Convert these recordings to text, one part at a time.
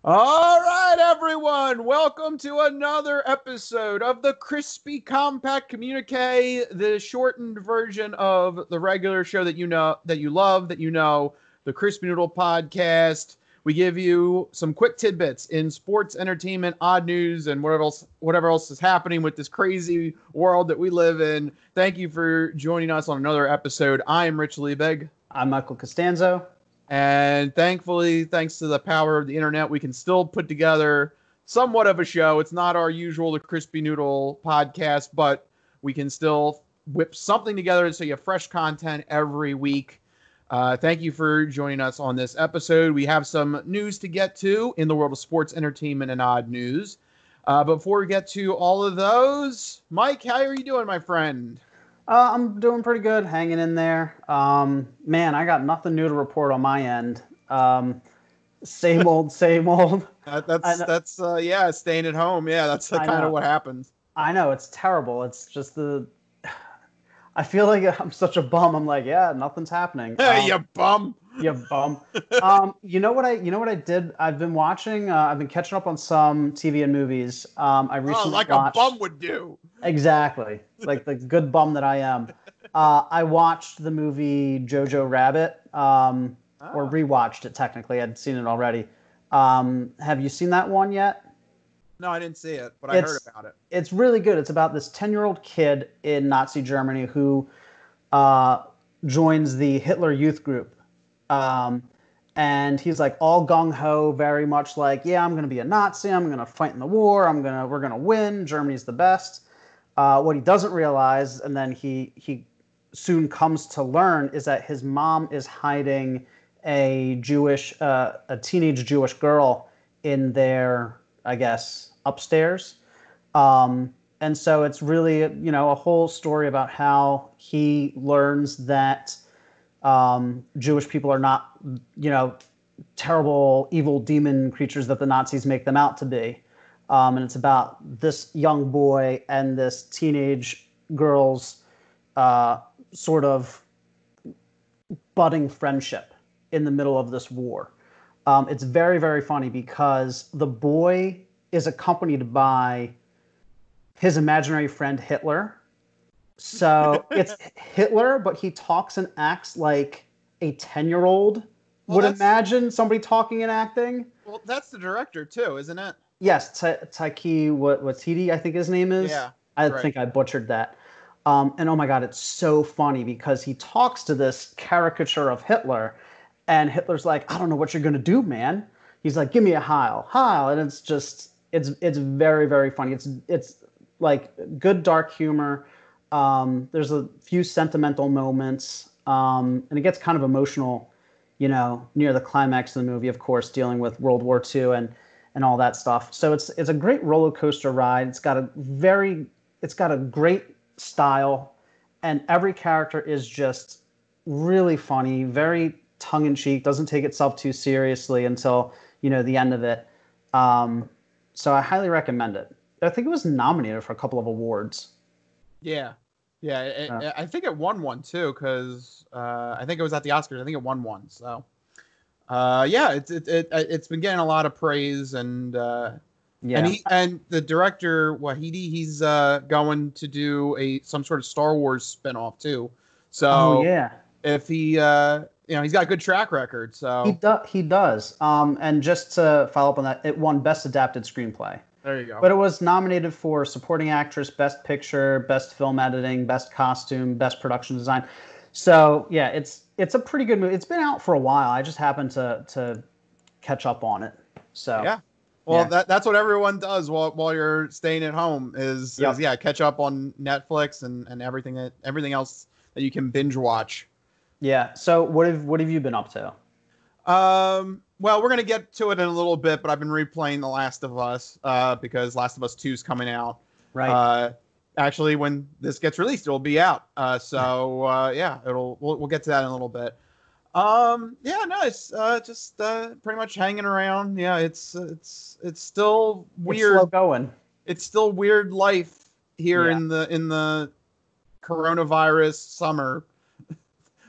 All right, everyone. Welcome to another episode of the Crispy Compact Communiqué, the shortened version of the regular show that you know, that you love, the Crispy Noodle Podcast. We give you some quick tidbits in sports, entertainment, odd news, and whatever else is happening with this crazy world that we live in. Thank you for joining us on another episode. I am Rich Liebig. I'm Michael Costanzo. And thankfully, thanks to the power of the internet, we can still put together somewhat of a show. It's not our usual The Crispy Noodle podcast, but we can still whip something together so you have fresh content every week. Thank you for joining us on this episode. We have some news to get to in the world of sports, entertainment, and odd news. Before we get to all of those, Mike, how are you doing, my friend? I'm doing pretty good, hanging in there. Man, I got nothing new to report on my end. Same old, same old. That's staying at home. Yeah, that's kind of what happens. I know, it's terrible. It's just I feel like I'm such a bum. I'm like, yeah, nothing's happening. Hey, you bum. You bum. You know what I did? I've been watching. I've been catching up on some TV and movies. I recently like watched, a bum would do. Exactly, like the good bum that I am. I watched the movie Jojo Rabbit, or rewatched it. Technically, I'd seen it already. Have you seen that one yet? No, I didn't see it, but I heard about it. It's really good. It's about this 10-year-old kid in Nazi Germany who joins the Hitler Youth Group. And he's like all gung-ho, very much like, yeah, I'm going to be a Nazi. I'm going to fight in the war. We're going to win. Germany's the best. What he doesn't realize, and then he soon comes to learn, is that his mom is hiding a teenage Jewish girl in their, I guess, upstairs. And so it's really, a whole story about how he learns that Jewish people are not, terrible, evil demon creatures that the Nazis make them out to be. And it's about this young boy and this teenage girl's sort of budding friendship in the middle of this war. It's very, very funny because the boy is accompanied by his imaginary friend Hitler. So it's Hitler, but he talks and acts like a 10-year-old would imagine somebody talking and acting. Well, that's the director too, isn't it? Yes, Taiki Waititi, I think his name is. Yeah, I think I butchered that. And oh my God, it's so funny because he talks to this caricature of Hitler, and Hitler's like, I don't know what you're gonna do, man. He's like, give me a Heil, and it's just, it's very, very funny. It's like good dark humor. There's a few sentimental moments, and it gets kind of emotional, near the climax of the movie, of course, dealing with World War II and all that stuff. So it's a great roller coaster ride. It's got a great style, and every character is just really funny, very tongue in cheek, doesn't take itself too seriously until, the end of it. So I highly recommend it. I think it was nominated for a couple of awards. Yeah. I think it won one too, because I think it was at the Oscars. I think it won one. So, it's been getting a lot of praise, and and the director Waititi, he's going to do some sort of Star Wars spinoff too. So, if he he's got a good track record. So he does. And just to follow up on that, it won Best Adapted Screenplay. There you go. But it was nominated for Supporting Actress, Best Picture, Best Film Editing, Best Costume, Best Production Design. So, yeah, it's a pretty good movie. It's been out for a while. I just happened to catch up on it. So yeah. Well, that's what everyone does while you're staying at home is catch up on Netflix and everything else that you can binge watch. Yeah. So what have you been up to? Well, we're going to get to it in a little bit, but I've been replaying The Last of Us because Last of Us 2 is coming out. Right. Actually, when this gets released, it'll be out. We'll get to that in a little bit. It's just pretty much hanging around. Yeah, it's still weird. It's slow going. It's still weird life here in the coronavirus summer.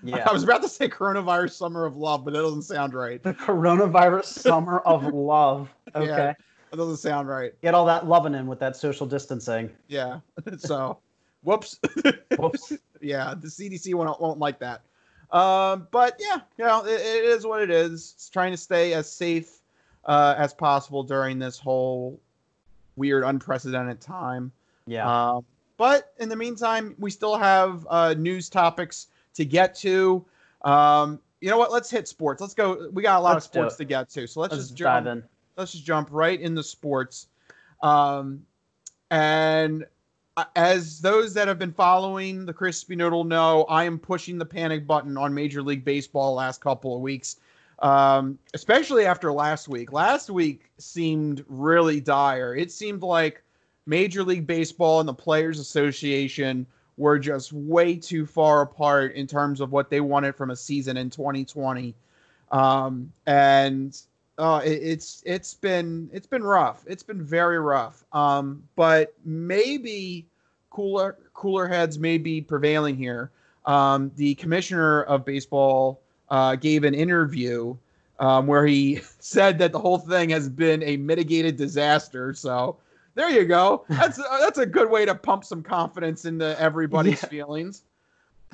Yeah. I was about to say coronavirus summer of love, but that doesn't sound right. The coronavirus summer of love. Yeah, Okay. that doesn't sound right. Get all that loving in with that social distancing. Yeah. So, whoops. Whoops. Yeah, the CDC won't like that. But yeah, it is what it is. It's trying to stay as safe as possible during this whole weird, unprecedented time. Yeah. But in the meantime, we still have news topics to get to. You know what? Let's hit sports. Let's go. We got a lot of sports to get to, so let's just dive in. Let's just jump right into sports. And as those that have been following the Crispy Noodle know, I am pushing the panic button on Major League Baseball the last couple of weeks, especially after last week. Last week seemed really dire. It seemed like Major League Baseball and the Players Association were just way too far apart in terms of what they wanted from a season in 2020. It's been rough. It's been very rough. But maybe cooler heads may be prevailing here. The commissioner of baseball gave an interview where he said that the whole thing has been a mitigated disaster. So there you go. That's a good way to pump some confidence into everybody's feelings.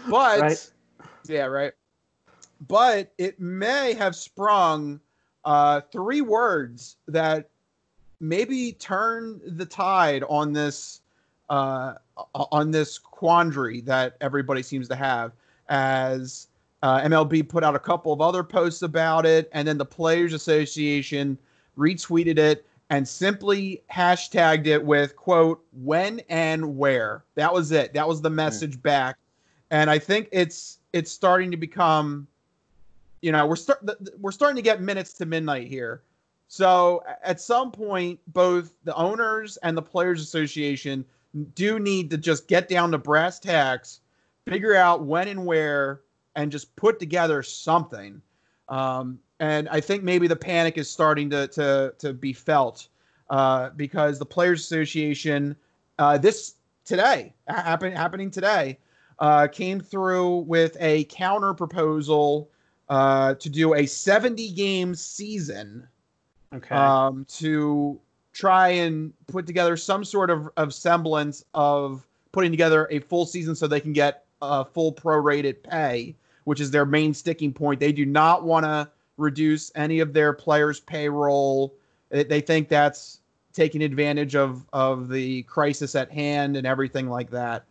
But right. Yeah, right. But it may have sprung 3 words that maybe turn the tide on this quandary that everybody seems to have, as MLB put out a couple of other posts about it, and then the Players Association retweeted it and simply hashtagged it with, quote, when and where. That was it. That was the message back. And I think it's starting to become, we're starting to get minutes to midnight here. So at some point, both the owners and the Players Association do need to just get down to brass tacks, figure out when and where, and just put together something. And I think maybe the panic is starting to be felt because the Players Association happening today, came through with a counter proposal to do a 70-game season. Okay. To try and put together some sort of semblance of putting together a full season so they can get full prorated pay, which is their main sticking point. They do not want to reduce any of their players' payroll. They think that's taking advantage of the crisis at hand and everything like that.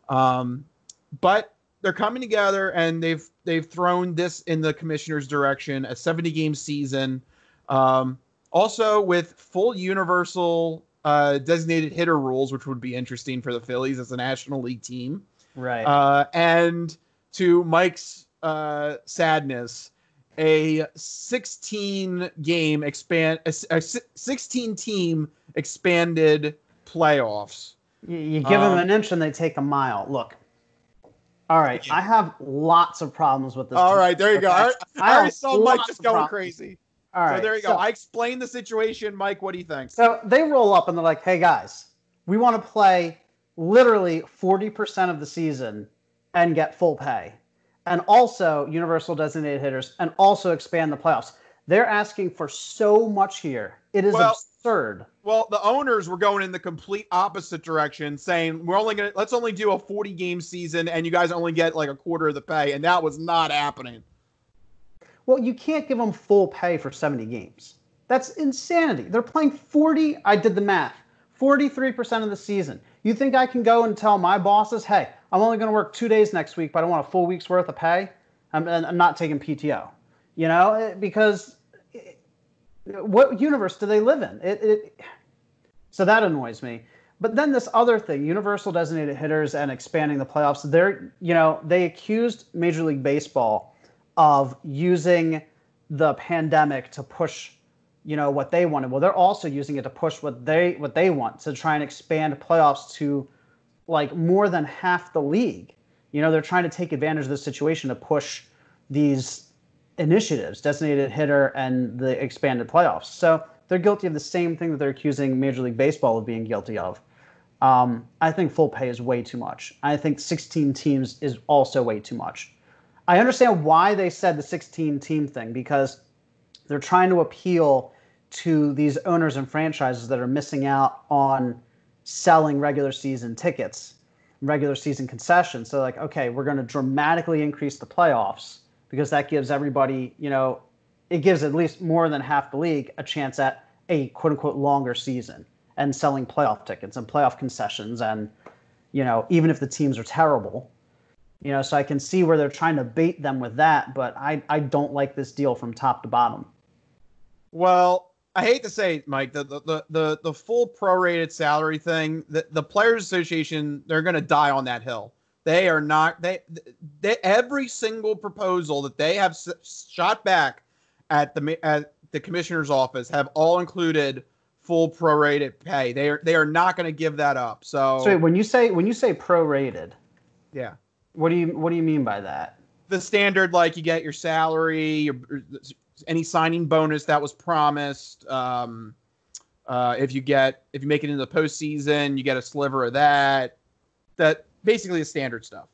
But they're coming together, and they've thrown this in the commissioner's direction, a 70-game season. Also with full universal designated hitter rules, which would be interesting for the Phillies as a National League team. Right. And to Mike's sadness, a 16-game a 16-team expanded playoffs. You give them an inch and they take a mile. Look. All right. I have lots of problems with this. All right. There you go. I already saw Mike just going crazy. All right. So there you go. I explained the situation. Mike, what do you think? So they roll up and they're like, hey, guys, we want to play literally 40% of the season and get full pay. And also universal designated hitters, and also expand the playoffs. They're asking for so much here. It is absurd. Well, the owners were going in the complete opposite direction, saying let's only do a 40-game season, and you guys only get like a quarter of the pay, and that was not happening. Well, you can't give them full pay for 70 games. That's insanity. They're playing 40. I did the math. 43% of the season. You think I can go and tell my bosses, hey, I'm only going to work 2 days next week, but I want a full week's worth of pay? I'm not taking PTO. Because what universe do they live in? So that annoys me. But then this other thing, universal designated hitters and expanding the playoffs, they accused Major League Baseball of using the pandemic to push, what they wanted. Well, they're also using it to push what they want, to try and expand playoffs to like more than half the league. They're trying to take advantage of the situation to push these initiatives, designated hitter and the expanded playoffs. So they're guilty of the same thing that they're accusing Major League Baseball of being guilty of. I think full pay is way too much. I think 16 teams is also way too much. I understand why they said the 16-team thing, because they're trying to appeal to these owners and franchises that are missing out on selling regular season tickets, regular season concessions. So like, okay, we're going to dramatically increase the playoffs because that gives everybody, it gives at least more than half the league a chance at a quote unquote longer season and selling playoff tickets and playoff concessions. And, even if the teams are terrible, so I can see where they're trying to bait them with that, but I don't like this deal from top to bottom. Well, I hate to say it, Mike, the full prorated salary thing, the Players Association, they're going to die on that hill. They are not, they every single proposal that they have shot back at the commissioner's office have all included full prorated pay. They are not going to give that up. So wait, when you say prorated, yeah, what do you mean by that? The standard, like you get your salary, any signing bonus that was promised. If you make it into the postseason, you get a sliver of that. That basically is standard stuff.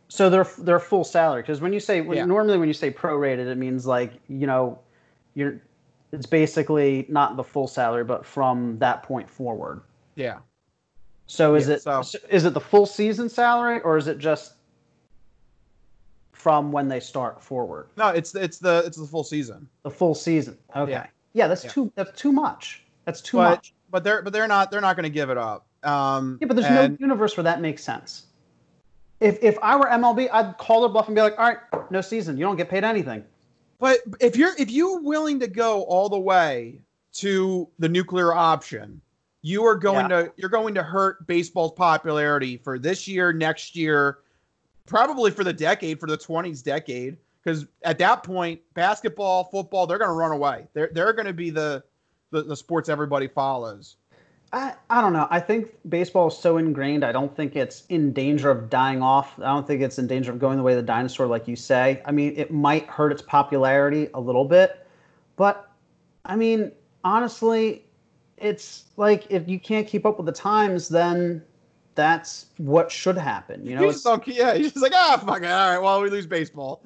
So they're full salary, because normally when you say prorated, it means like it's basically not the full salary, but from that point forward. Yeah. So is it the full season salary, or is it just from when they start forward? No, it's the full season. The full season. Okay. Yeah, that's too much. That's too much. But they're not going to give it up. But there's no universe where that makes sense. If I were MLB, I'd call their bluff and be like, all right, no season. You don't get paid anything. But if you're willing to go all the way to the nuclear option, you're going to hurt baseball's popularity for this year, next year, probably for the decade, for the 20s decade, because at that point, basketball, football, they're going to run away. They're going to be the sports everybody follows. I don't know. I think baseball is so ingrained. I don't think it's in danger of dying off. I don't think it's in danger of going the way of the dinosaur, like you say. I mean, it might hurt its popularity a little bit, but I mean, honestly, it's like if you can't keep up with the times, then that's what should happen. You're just like, fuck it. All right, well, we lose baseball.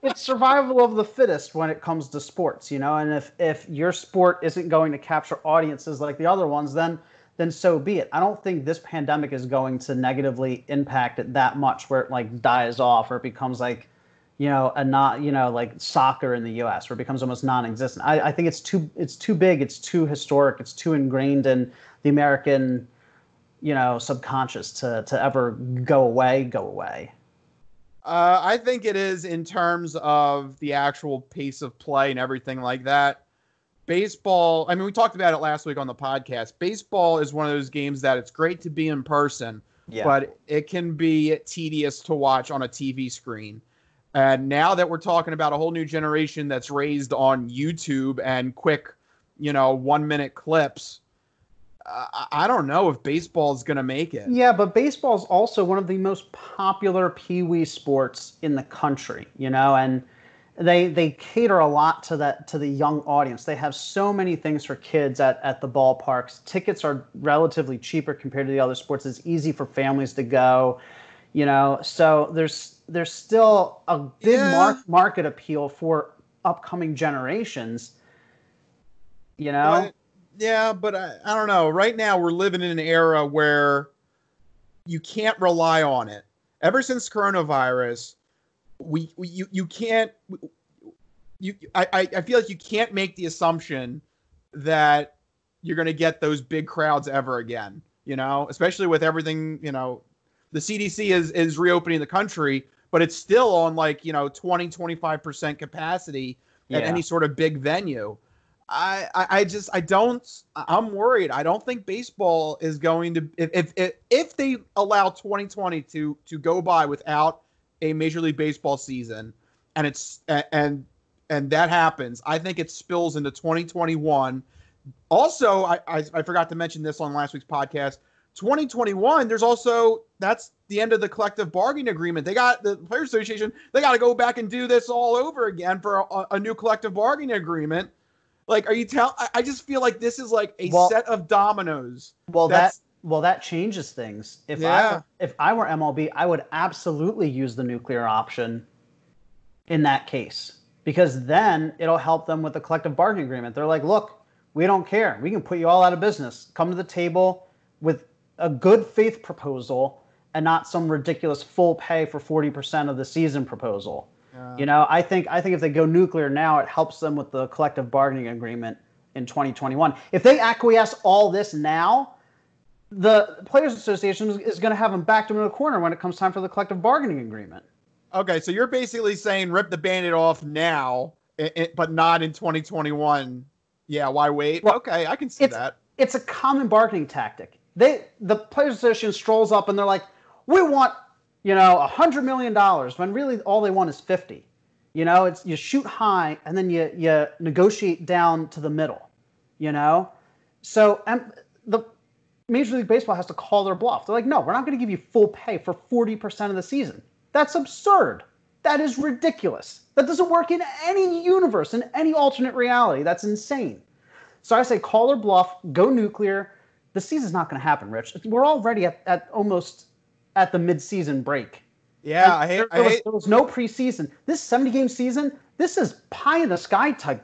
It's survival of the fittest when it comes to sports, and if your sport isn't going to capture audiences like the other ones, then so be it. I don't think this pandemic is going to negatively impact it that much where it like dies off or it becomes like, like soccer in the US where it becomes almost non-existent. I think it's too big, it's too historic, it's too ingrained in the American subconscious to ever go away. I think it is in terms of the actual pace of play and everything like that. Baseball, I mean, we talked about it last week on the podcast. Baseball is one of those games that it's great to be in person, but it can be tedious to watch on a TV screen. And now that we're talking about a whole new generation that's raised on YouTube and quick, 1-minute clips, I don't know if baseball is going to make it. Yeah, but baseball is also one of the most popular peewee sports in the country, and they cater a lot to the young audience. They have so many things for kids at the ballparks. Tickets are relatively cheaper compared to the other sports. It's easy for families to go, so there's still a big market appeal for upcoming generations, Yeah, but I don't know. Right now, we're living in an era where you can't rely on it. Ever since coronavirus, you can't. I feel like you can't make the assumption that you're going to get those big crowds ever again. Especially with everything. The CDC is reopening the country, but it's still on 20-25% capacity at any sort of big venue. I'm worried. I don't think baseball is going to, if they allow 2020 to go by without a Major League Baseball season, and that happens, I think it spills into 2021. Also, I forgot to mention this on last week's podcast. 2021, that's the end of the collective bargaining agreement. They got the Players Association. They got to go back and do this all over again for a new collective bargaining agreement. Like, I just feel like this is like a set of dominoes. Well, Well, that changes things. Yeah. If I were MLB, I would absolutely use the nuclear option in that case, because then it'll help them with the collective bargaining agreement. They're like, look, we don't care. We can put you all out of business. Come to the table with a good faith proposal and not some ridiculous full pay for 40% of the season proposal. I think if they go nuclear now, it helps them with the collective bargaining agreement in 2021. If they acquiesce all this now, the Players Association is going to have them backed into a corner when it comes time for the collective bargaining agreement. Okay, so you're basically saying rip the Band-Aid off now, but not in 2021. Yeah, why wait? Well, okay, I can see that. It's a common bargaining tactic. The Players Association strolls up and they're like, we want, $100 million, when really all they want is 50. It's you shoot high and then you negotiate down to the middle. So the Major League Baseball has to call their bluff. They're like, no, we're not going to give you full pay for 40% of the season. That's absurd. That is ridiculous. That doesn't work in any universe, in any alternate reality. That's insane. So I say call their bluff, go nuclear. The season's not going to happen, Rich. We're already at almost at the mid-season break. Yeah, there was no preseason. This 70-game season, this is pie-in-the-sky type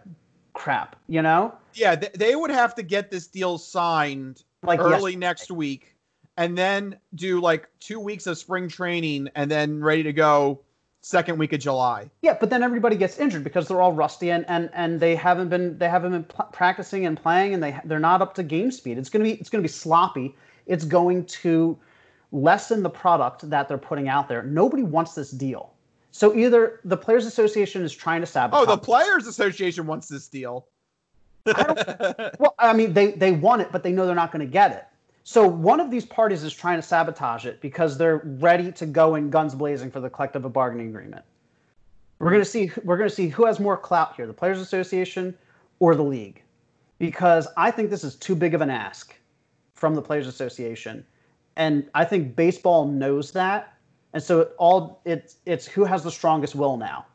crap, Yeah, they would have to get this deal signed early next week, and then do 2 weeks of spring training, and then ready to go second week of July. Yeah, but then everybody gets injured because they're all rusty and they haven't been practicing and playing, and they're not up to game speed. It's gonna be sloppy. It's going to lessen the product that they're putting out there. Nobody wants this deal. So either the Players Association is trying to sabotage. Oh, the Players Association wants this deal. Well, I mean, they want it, but they know they're not going to get it. So one of these parties is trying to sabotage it because they're ready to go in guns blazing for the collective bargaining agreement. We're going to see who has more clout here, the Players Association or the league, because I think this is too big of an ask from the Players Association, and I think baseball knows that, and so it's who has the strongest will now,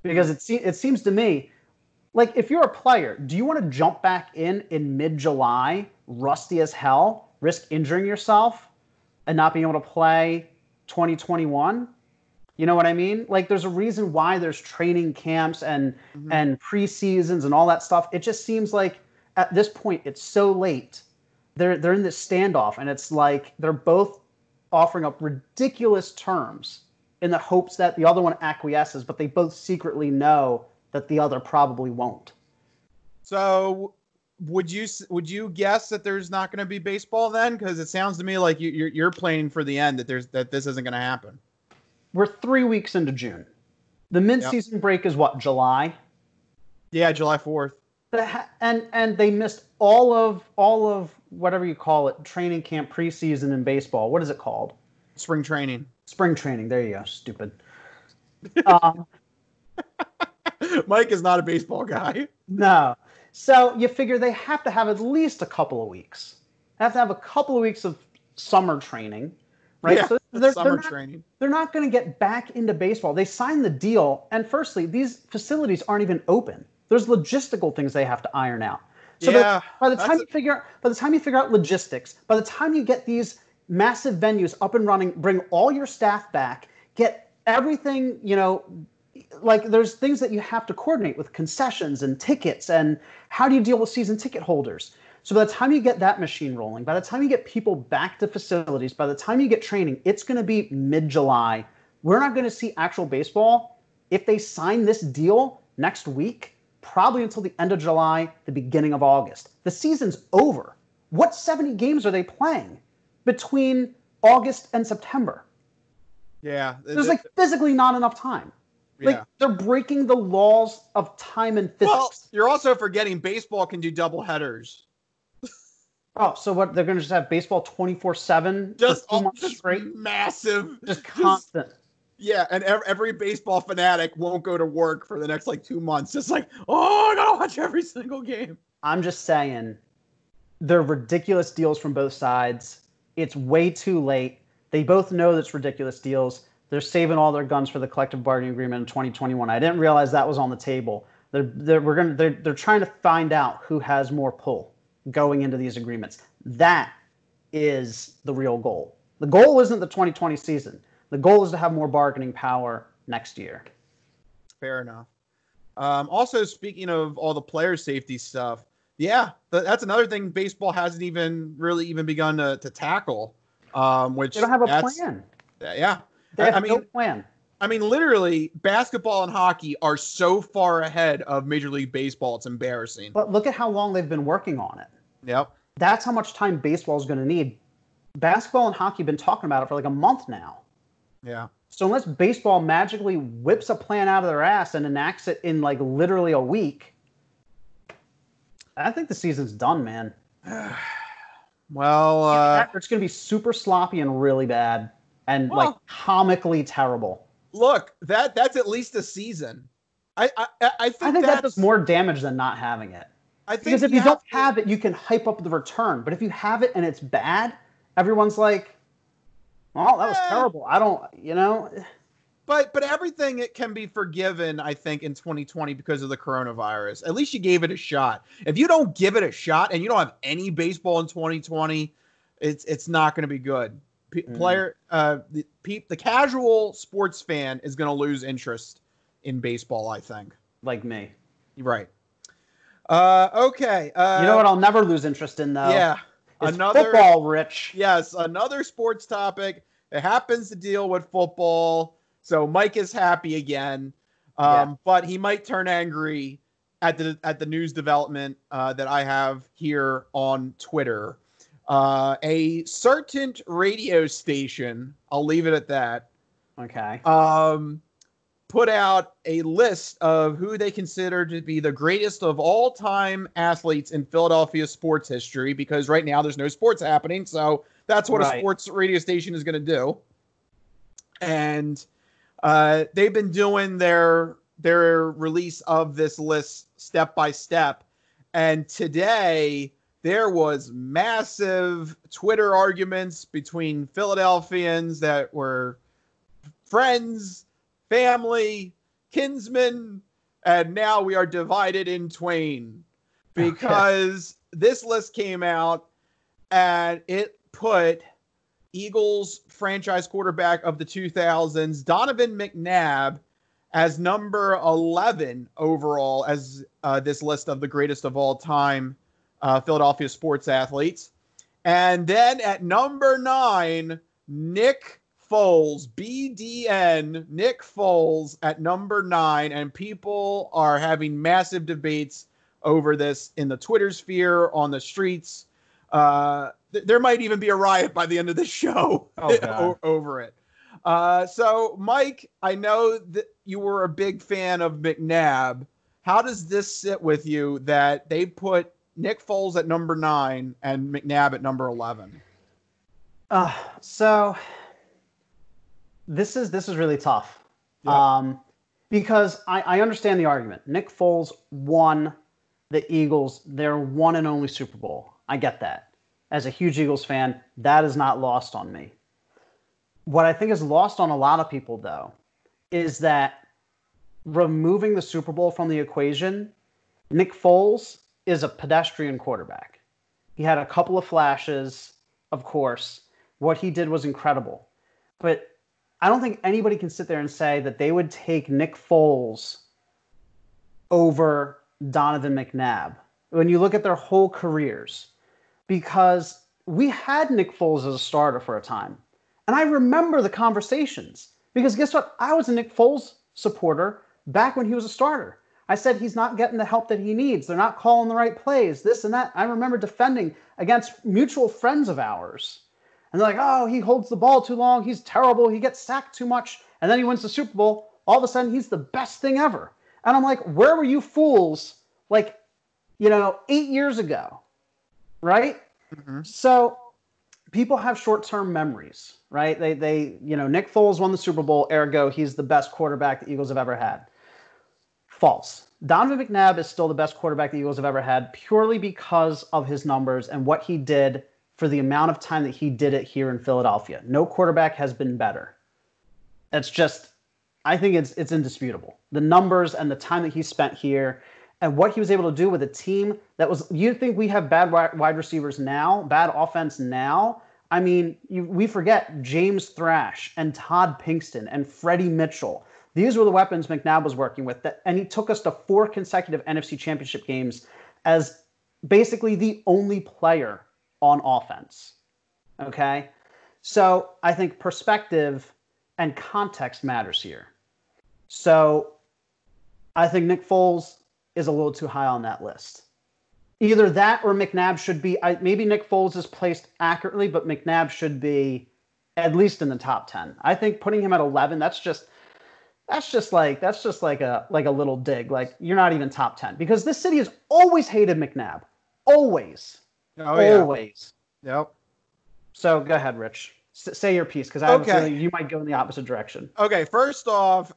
because it seems to me like if you're a player, do you want to jump back in mid-July, rusty as hell, risk injuring yourself, and not being able to play 2021? You know what I mean? Like, there's a reason why there's training camps and preseasons and all that stuff. It just seems like at this point it's so late. They're in this standoff, and it's like they're both offering up ridiculous terms in the hopes that the other one acquiesces, but they both secretly know that the other probably won't. So would you guess that there's not going to be baseball then? Because it sounds to me like you're playing for the end, that this isn't going to happen. We're 3 weeks into June. The mid-season break is what, July? Yeah, July 4th. And they missed all of whatever you call it, training camp, preseason in baseball. What is it called? Spring training. Spring training. There you go. Stupid. Mike is not a baseball guy. No. So you figure they have to have at least a couple of weeks. They have to have a couple of weeks of summer training, right? Yeah, so summer training. They're not going to get back into baseball. They signed the deal, and firstly, these facilities aren't even open. There's logistical things they have to iron out. So yeah, by the time you figure out logistics, by the time you get these massive venues up and running, bring all your staff back, get everything, like there's things that you have to coordinate with concessions and tickets, and how do you deal with season ticket holders? So by the time you get that machine rolling, by the time you get people back to facilities, by the time you get training, it's going to be mid-July. We're not going to see actual baseball if they sign this deal next week, probably until the end of July, the beginning of August. The season's over. What 70 games are they playing between August and September? Yeah. There's physically not enough time. Like, they're breaking the laws of time and physics. Well, you're also forgetting baseball can do double headers. Oh, so what? They're going to just have baseball 24/7 just for 2 months straight? Massive. Just constant. Yeah, and every baseball fanatic won't go to work for the next 2 months. Just I gotta watch every single game. I'm just saying, they're ridiculous deals from both sides. It's way too late. They both know that's ridiculous deals. They're saving all their guns for the collective bargaining agreement in 2021. I didn't realize that was on the table. They're trying to find out who has more pull going into these agreements. That is the real goal. The goal isn't the 2020 season. The goal is to have more bargaining power next year. Fair enough. Also, speaking of all the player safety stuff, yeah, that's another thing baseball hasn't even begun to tackle. Which they don't have a plan. Yeah, they have no plan. I mean, literally, basketball and hockey are so far ahead of Major League Baseball. It's embarrassing. But look at how long they've been working on it. Yep. That's how much time baseball is going to need. Basketball and hockey have been talking about it for like a month now. Yeah. So unless baseball magically whips a plan out of their ass and enacts it in like literally a week, I think the season's done, man. Well, it's going to be super sloppy and really bad and like comically terrible. Look, that's at least a season. I think that does more damage than not having it. Because if you don't have it, you can hype up the return. But if you have it and it's bad, everyone's like, "Well, that was terrible." I don't, But everything it can be forgiven, I think, in 2020 because of the coronavirus. At least you gave it a shot. If you don't give it a shot and you don't have any baseball in 2020, it's not going to be good. The casual sports fan is going to lose interest in baseball, I think. Like me. Right. Okay. You know what I'll never lose interest in, though? Yeah. Another football, Rich. Yes, another sports topic. It happens to deal with football. So Mike is happy again. But he might turn angry at the news development that I have here on Twitter. A certain radio station, I'll leave it at that. Okay. Put out a list of who they consider to be the greatest of all time athletes in Philadelphia sports history, because right now there's no sports happening. So that's what a sports radio station is going to do. And they've been doing their release of this list step by step. And today there was massive Twitter arguments between Philadelphians that were friends, family, kinsmen, and now we are divided in twain because this list came out and it put Eagles franchise quarterback of the 2000s, Donovan McNabb, as number 11 overall as this list of the greatest of all time Philadelphia sports athletes. And then at number 9, Nick Foles, BDN, Nick Foles at number 9, and people are having massive debates over this in the Twitter sphere, on the streets. There might even be a riot by the end of the show over it. So, Mike, I know that you were a big fan of McNabb. How does this sit with you that they put Nick Foles at number 9 and McNabb at number 11? So this is really tough. Yep. Because I understand the argument. Nick Foles won the Eagles their one and only Super Bowl. I get that. As a huge Eagles fan, that is not lost on me. What I think is lost on a lot of people, though, is that removing the Super Bowl from the equation, Nick Foles is a pedestrian quarterback. He had a couple of flashes, of course. What he did was incredible. But I don't think anybody can sit there and say that they would take Nick Foles over Donovan McNabb when you look at their whole careers. Because we had Nick Foles as a starter for a time. And I remember the conversations. Because guess what? I was a Nick Foles supporter back when he was a starter. I said he's not getting the help that he needs. They're not calling the right plays, this and that. I remember defending against mutual friends of ours. And they're like, oh, he holds the ball too long. He's terrible. He gets sacked too much. And then he wins the Super Bowl. All of a sudden, he's the best thing ever. And I'm like, where were you fools 8 years ago? Right? Mm-hmm. So people have short-term memories, right? They Nick Foles won the Super Bowl, ergo, he's the best quarterback the Eagles have ever had. False. Donovan McNabb is still the best quarterback the Eagles have ever had purely because of his numbers and what he did for the amount of time that he did it here in Philadelphia. No quarterback has been better. That's just, I think it's indisputable. The numbers and the time that he spent here and what he was able to do with a team that was, you think we have bad wide receivers now, bad offense now, I mean, we forget James Thrash and Todd Pinkston and Freddie Mitchell. These were the weapons McNabb was working with, and he took us to 4 consecutive NFC Championship games as basically the only player on offense. Okay? So I think perspective and context matters here. So I think Nick Foles is a little too high on that list. Either that or McNabb should be, maybe Nick Foles is placed accurately, but McNabb should be at least in the top 10. I think putting him at 11, that's just like a little dig. Like, you're not even top 10, because this city has always hated McNabb. Always. Oh, yeah. Always. Yep. So go ahead, Rich. Say your piece, because I have a feeling you might go in the opposite direction. Okay, first off,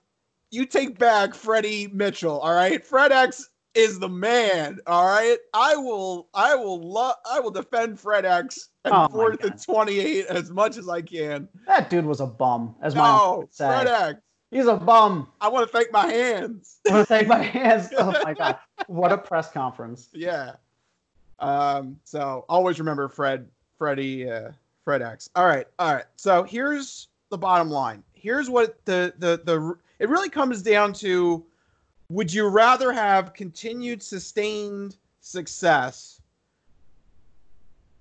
you take back Freddie Mitchell, all right? Fred X is the man, all right? I will defend Fred X and 4th and 28 as much as I can. That dude was a bum, as my uncle would say. Fred X. He's a bum. I want to thank my hands. I want to thank my hands. Oh my God. What a press conference. Yeah. So always remember Fred X. All right. So here's the bottom line. Here's what it really comes down to. Would you rather have continued sustained success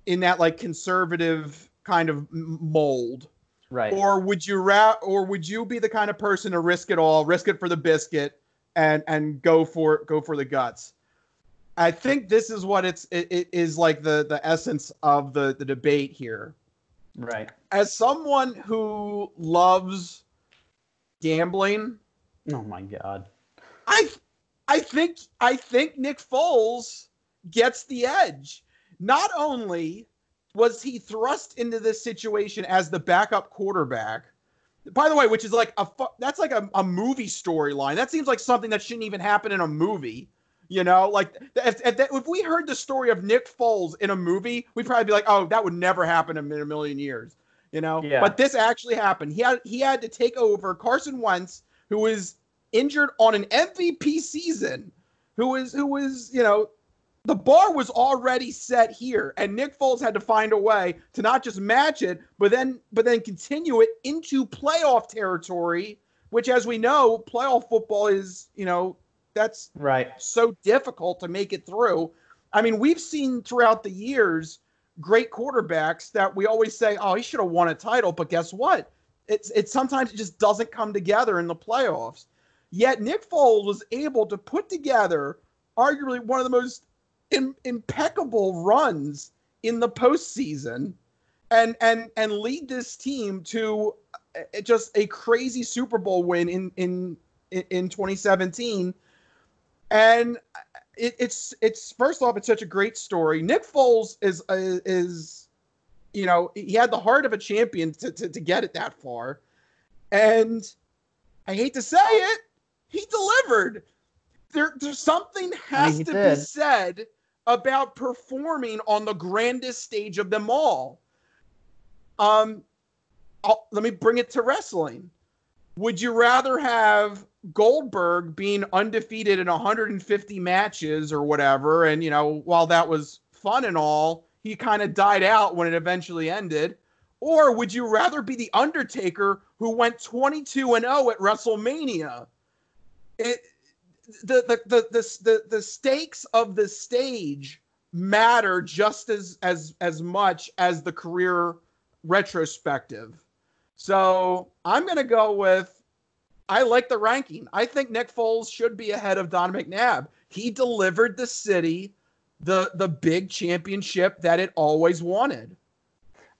in that like conservative kind of mold? Right. Or would you be the kind of person to risk it all, risk it for the biscuit, and go for the guts? I think this is what it is like the essence of the debate here. Right. As someone who loves gambling, oh my God, I think Nick Foles gets the edge. Not only was he thrust into this situation as the backup quarterback, by the way, which is like that's like a movie storyline. That seems like something that shouldn't even happen in a movie. You know, like if we heard the story of Nick Foles in a movie, we'd probably be like, oh, that would never happen in a million years. You know, But this actually happened. He had to take over Carson Wentz, who was injured on an MVP season, who was the bar was already set here, and Nick Foles had to find a way to not just match it, but then continue it into playoff territory, which, as we know, playoff football is, that's right. So difficult to make it through. I mean, we've seen throughout the years great quarterbacks that we always say, oh, he should have won a title, but guess what? It's sometimes it just doesn't come together in the playoffs. Yet Nick Foles was able to put together arguably one of the most impeccable runs in the postseason and lead this team to just a crazy Super Bowl win in 2017. And it's first off, it's such a great story. Nick Foles is he had the heart of a champion to get it that far. And I hate to say it, he delivered. There's something has to be said about performing on the grandest stage of them all. Let me bring it to wrestling. Would you rather have Goldberg being undefeated in 150 matches or whatever, and while that was fun and all, he kind of died out when it eventually ended? Or would you rather be the Undertaker, who went 22-0 at WrestleMania? The stakes of the stage matter just as much as the career retrospective. So I'm going to go with, I like the ranking. I think Nick Foles should be ahead of Don McNabb. He delivered the city the big championship that it always wanted.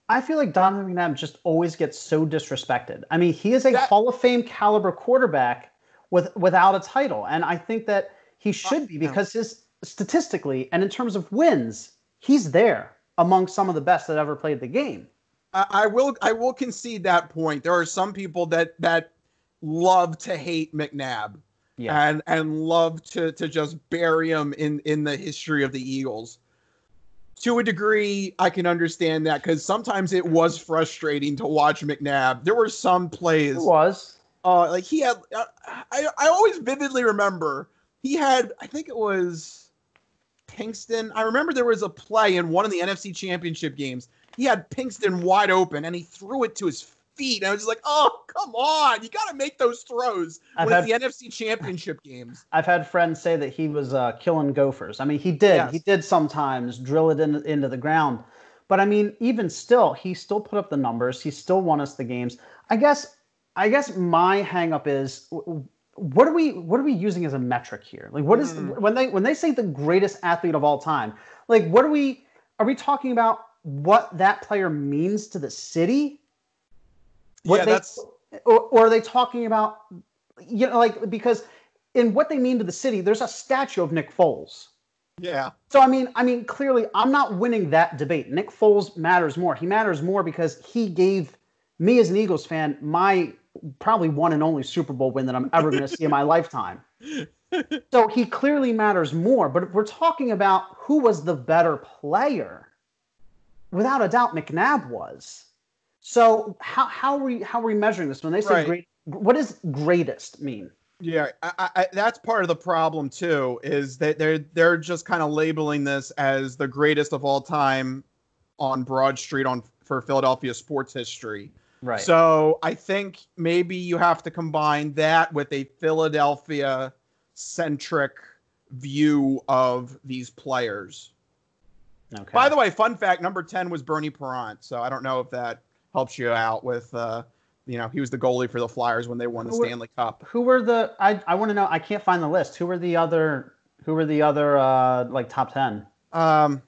I feel like Don McNabb just always gets so disrespected. I mean, he is a Hall of Fame caliber quarterback without a title. And I think that he should be, because statistically and in terms of wins, he's there among some of the best that ever played the game. I will concede that point. There are some people that love to hate McNabb, and love to just bury him in the history of the Eagles. To a degree, I can understand that, because sometimes it was frustrating to watch McNabb. There were some plays. It was. Like he had, I always vividly remember he had, I think it was Pinkston. I remember there was a play in one of the NFC Championship games. He had Pinkston wide open, and he threw it to his feet. And I was just like, oh, come on. You got to make those throws when it's the NFC Championship games. I've had friends say that he was killing gophers. I mean, he did. Yes. He did sometimes drill it into the ground. But, I mean, even still, he still put up the numbers. He still won us the games. I guess my hang-up is, what are we using as a metric here? Like, what is when they say the greatest athlete of all time? Like, are we talking about what that player means to the city? Or are they talking about, like, because in what they mean to the city, there's a statue of Nick Foles. Yeah. So I mean, clearly, I'm not winning that debate. Nick Foles matters more. He matters more because he gave me, as an Eagles fan, my probably one and only Super Bowl win that I'm ever going to see in my lifetime. So he clearly matters more. But if we're talking about who was the better player, without a doubt, McNabb was. So how are we measuring this when they say great? What does greatest mean? Yeah, I that's part of the problem too. Is that they're just kind of labeling this as the greatest of all time on Broad Street for Philadelphia sports history. Right. So I think maybe you have to combine that with a Philadelphia centric view of these players. Okay. By the way, fun fact: number 10 was Bernie Parent. So I don't know if that helps you out with, he was the goalie for the Flyers when they won the Stanley Cup. Who were the? I want to know. I can't find the list. Who were the other? Like top 10? I'm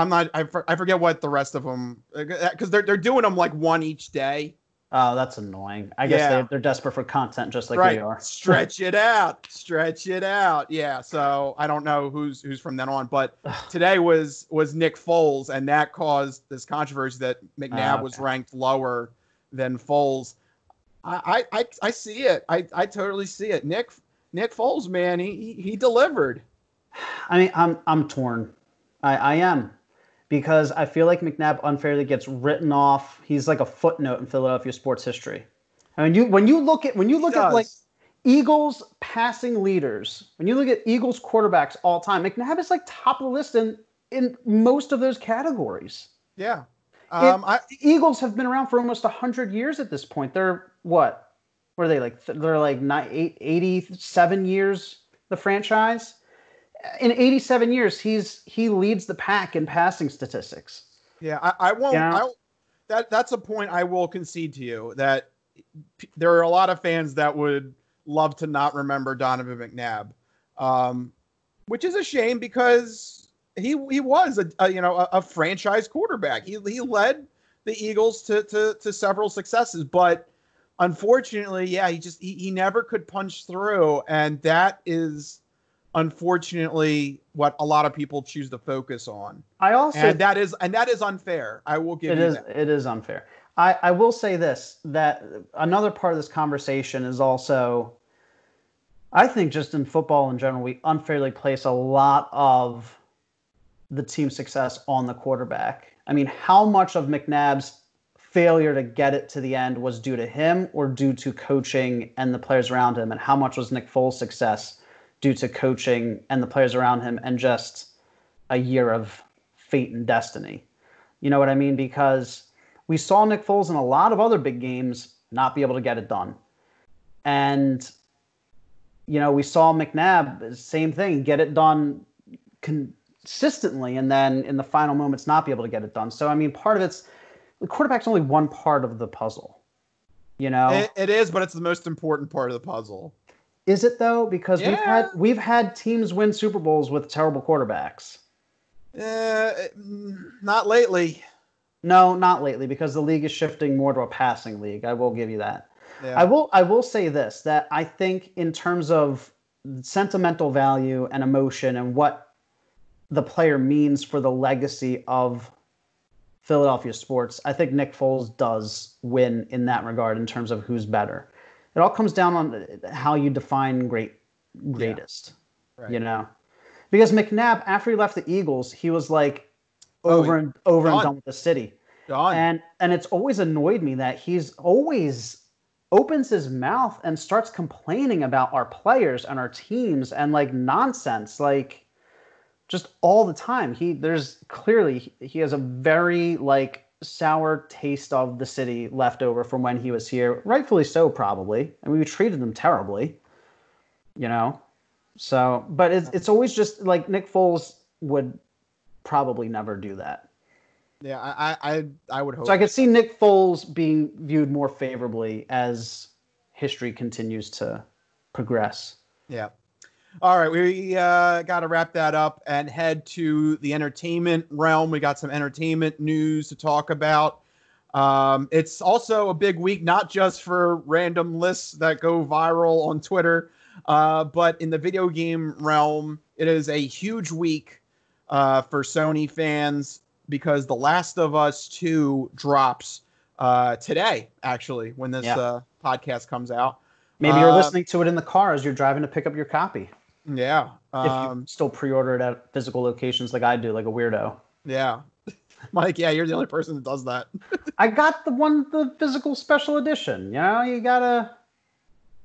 not. I forget what the rest of them, because they're doing them like one each day. Oh, that's annoying. I guess they're desperate for content, just like we are. Stretch it out. Yeah. So I don't know who's from then on, but today was Nick Foles, and that caused this controversy that McNabb was ranked lower than Foles. I see it. I totally see it. Nick Foles, man, he delivered. I mean, I'm torn. I am. Because I feel like McNabb unfairly gets written off. He's like a footnote in Philadelphia sports history. I mean, when you look at like Eagles passing leaders, when you look at Eagles quarterbacks all time, McNabb is like top of the list in most of those categories. Yeah. The Eagles have been around for almost 100 years at this point. They're what? What are they like? They're like 87 years, the franchise. In 87 years, he leads the pack in passing statistics. Yeah, I won't. Yeah. That's a point I will concede to you, that there are a lot of fans that would love to not remember Donovan McNabb, which is a shame because he was a franchise quarterback. He led the Eagles to several successes, but unfortunately, yeah, he never could punch through, and that is unfortunately what a lot of people choose to focus on. And that is unfair. I will give you that. It is unfair. I will say this, that another part of this conversation is also, I think just in football in general, we unfairly place a lot of the team's success on the quarterback. I mean, how much of McNabb's failure to get it to the end was due to him or due to coaching and the players around him? And how much was Nick Foles' success due to coaching and the players around him and just a year of fate and destiny? You know what I mean? Because we saw Nick Foles in a lot of other big games not be able to get it done. And, we saw McNabb, same thing, get it done consistently, and then in the final moments not be able to get it done. So, I mean, part of it's, the quarterback's only one part of the puzzle, It is, but it's the most important part of the puzzle. Is it though? Because we've had teams win Super Bowls with terrible quarterbacks. Not lately. No, not lately, because the league is shifting more to a passing league. I will give you that. Yeah. I will say this, that I think in terms of sentimental value and emotion and what the player means for the legacy of Philadelphia sports, I think Nick Foles does win in that regard in terms of who's better. It all comes down on how you define greatest, right. Because McNabb, after he left the Eagles, he was like over and done with the city. Done. And it's always annoyed me that he's always opens his mouth and starts complaining about our players and our teams and like nonsense. Like, just all the time. There's clearly he has a very like sour taste of the city left over from when he was here, rightfully so, probably. I mean, we treated them terribly, you know. So, but it's always just like Nick Foles would probably never do that. Yeah, I would hope. So I could see Nick Foles being viewed more favorably as history continues to progress. Yeah. All right, we got to wrap that up and head to the entertainment realm. We got some entertainment news to talk about. It's also a big week, not just for random lists that go viral on Twitter, but in the video game realm, it is a huge week for Sony fans because The Last of Us 2 drops today, actually, when this podcast comes out. Maybe you're listening to it in the car as you're driving to pick up your copy. Yeah. If you still pre-order it at physical locations like I do, like a weirdo. Yeah. Mike, yeah, you're the only person that does that. I got the physical special edition. You know, you gotta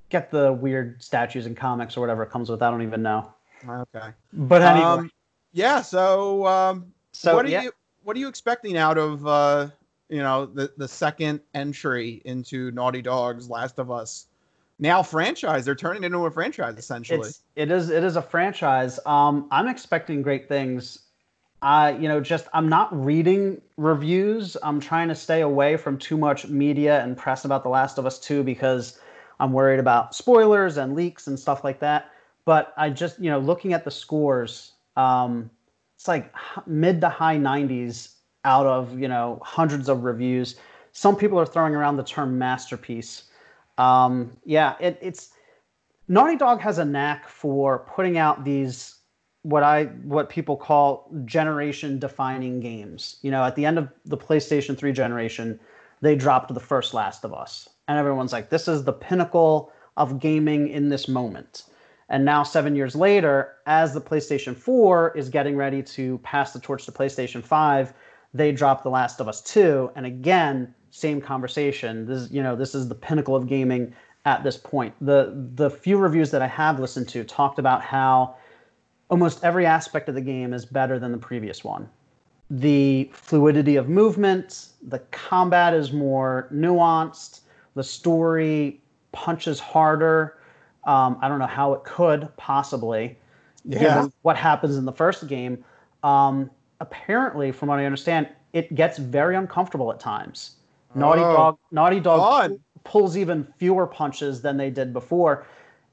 get the weird statues and comics or whatever it comes with. I don't even know. Okay. But anyway. Yeah, so what are you expecting out of the second entry into Naughty Dog's Last of Us? Now franchise. They're turning it into a franchise essentially. It is a franchise. I'm expecting great things. I'm not reading reviews. I'm trying to stay away from too much media and press about The Last of Us 2 because I'm worried about spoilers and leaks and stuff like that. But I just, looking at the scores, it's like mid to high 90s out of, hundreds of reviews. Some people are throwing around the term masterpiece. It's Naughty Dog has a knack for putting out these what people call generation defining games. At the end of the PlayStation 3 generation, they dropped the first Last of Us. And everyone's like, this is the pinnacle of gaming in this moment. And now 7 years later, as the PlayStation 4 is getting ready to pass the torch to PlayStation 5, they dropped The Last of Us 2. And again, same conversation. This is the pinnacle of gaming at this point. The few reviews that I have listened to talked about how almost every aspect of the game is better than the previous one. The fluidity of movement, the combat is more nuanced, the story punches harder. I don't know how it could possibly, given what happens in the first game. Apparently, from what I understand, it gets very uncomfortable at times. Naughty Dog pulls even fewer punches than they did before.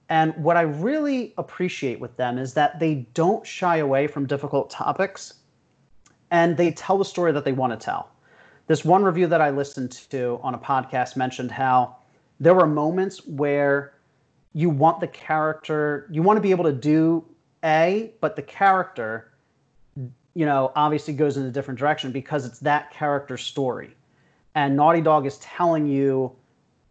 And what I really appreciate with them is that they don't shy away from difficult topics, and they tell the story that they want to tell. This one review that I listened to on a podcast mentioned how there were moments where you want the character, you want to be able to do A, but the character, obviously goes in a different direction because it's that character's story. And Naughty Dog is telling you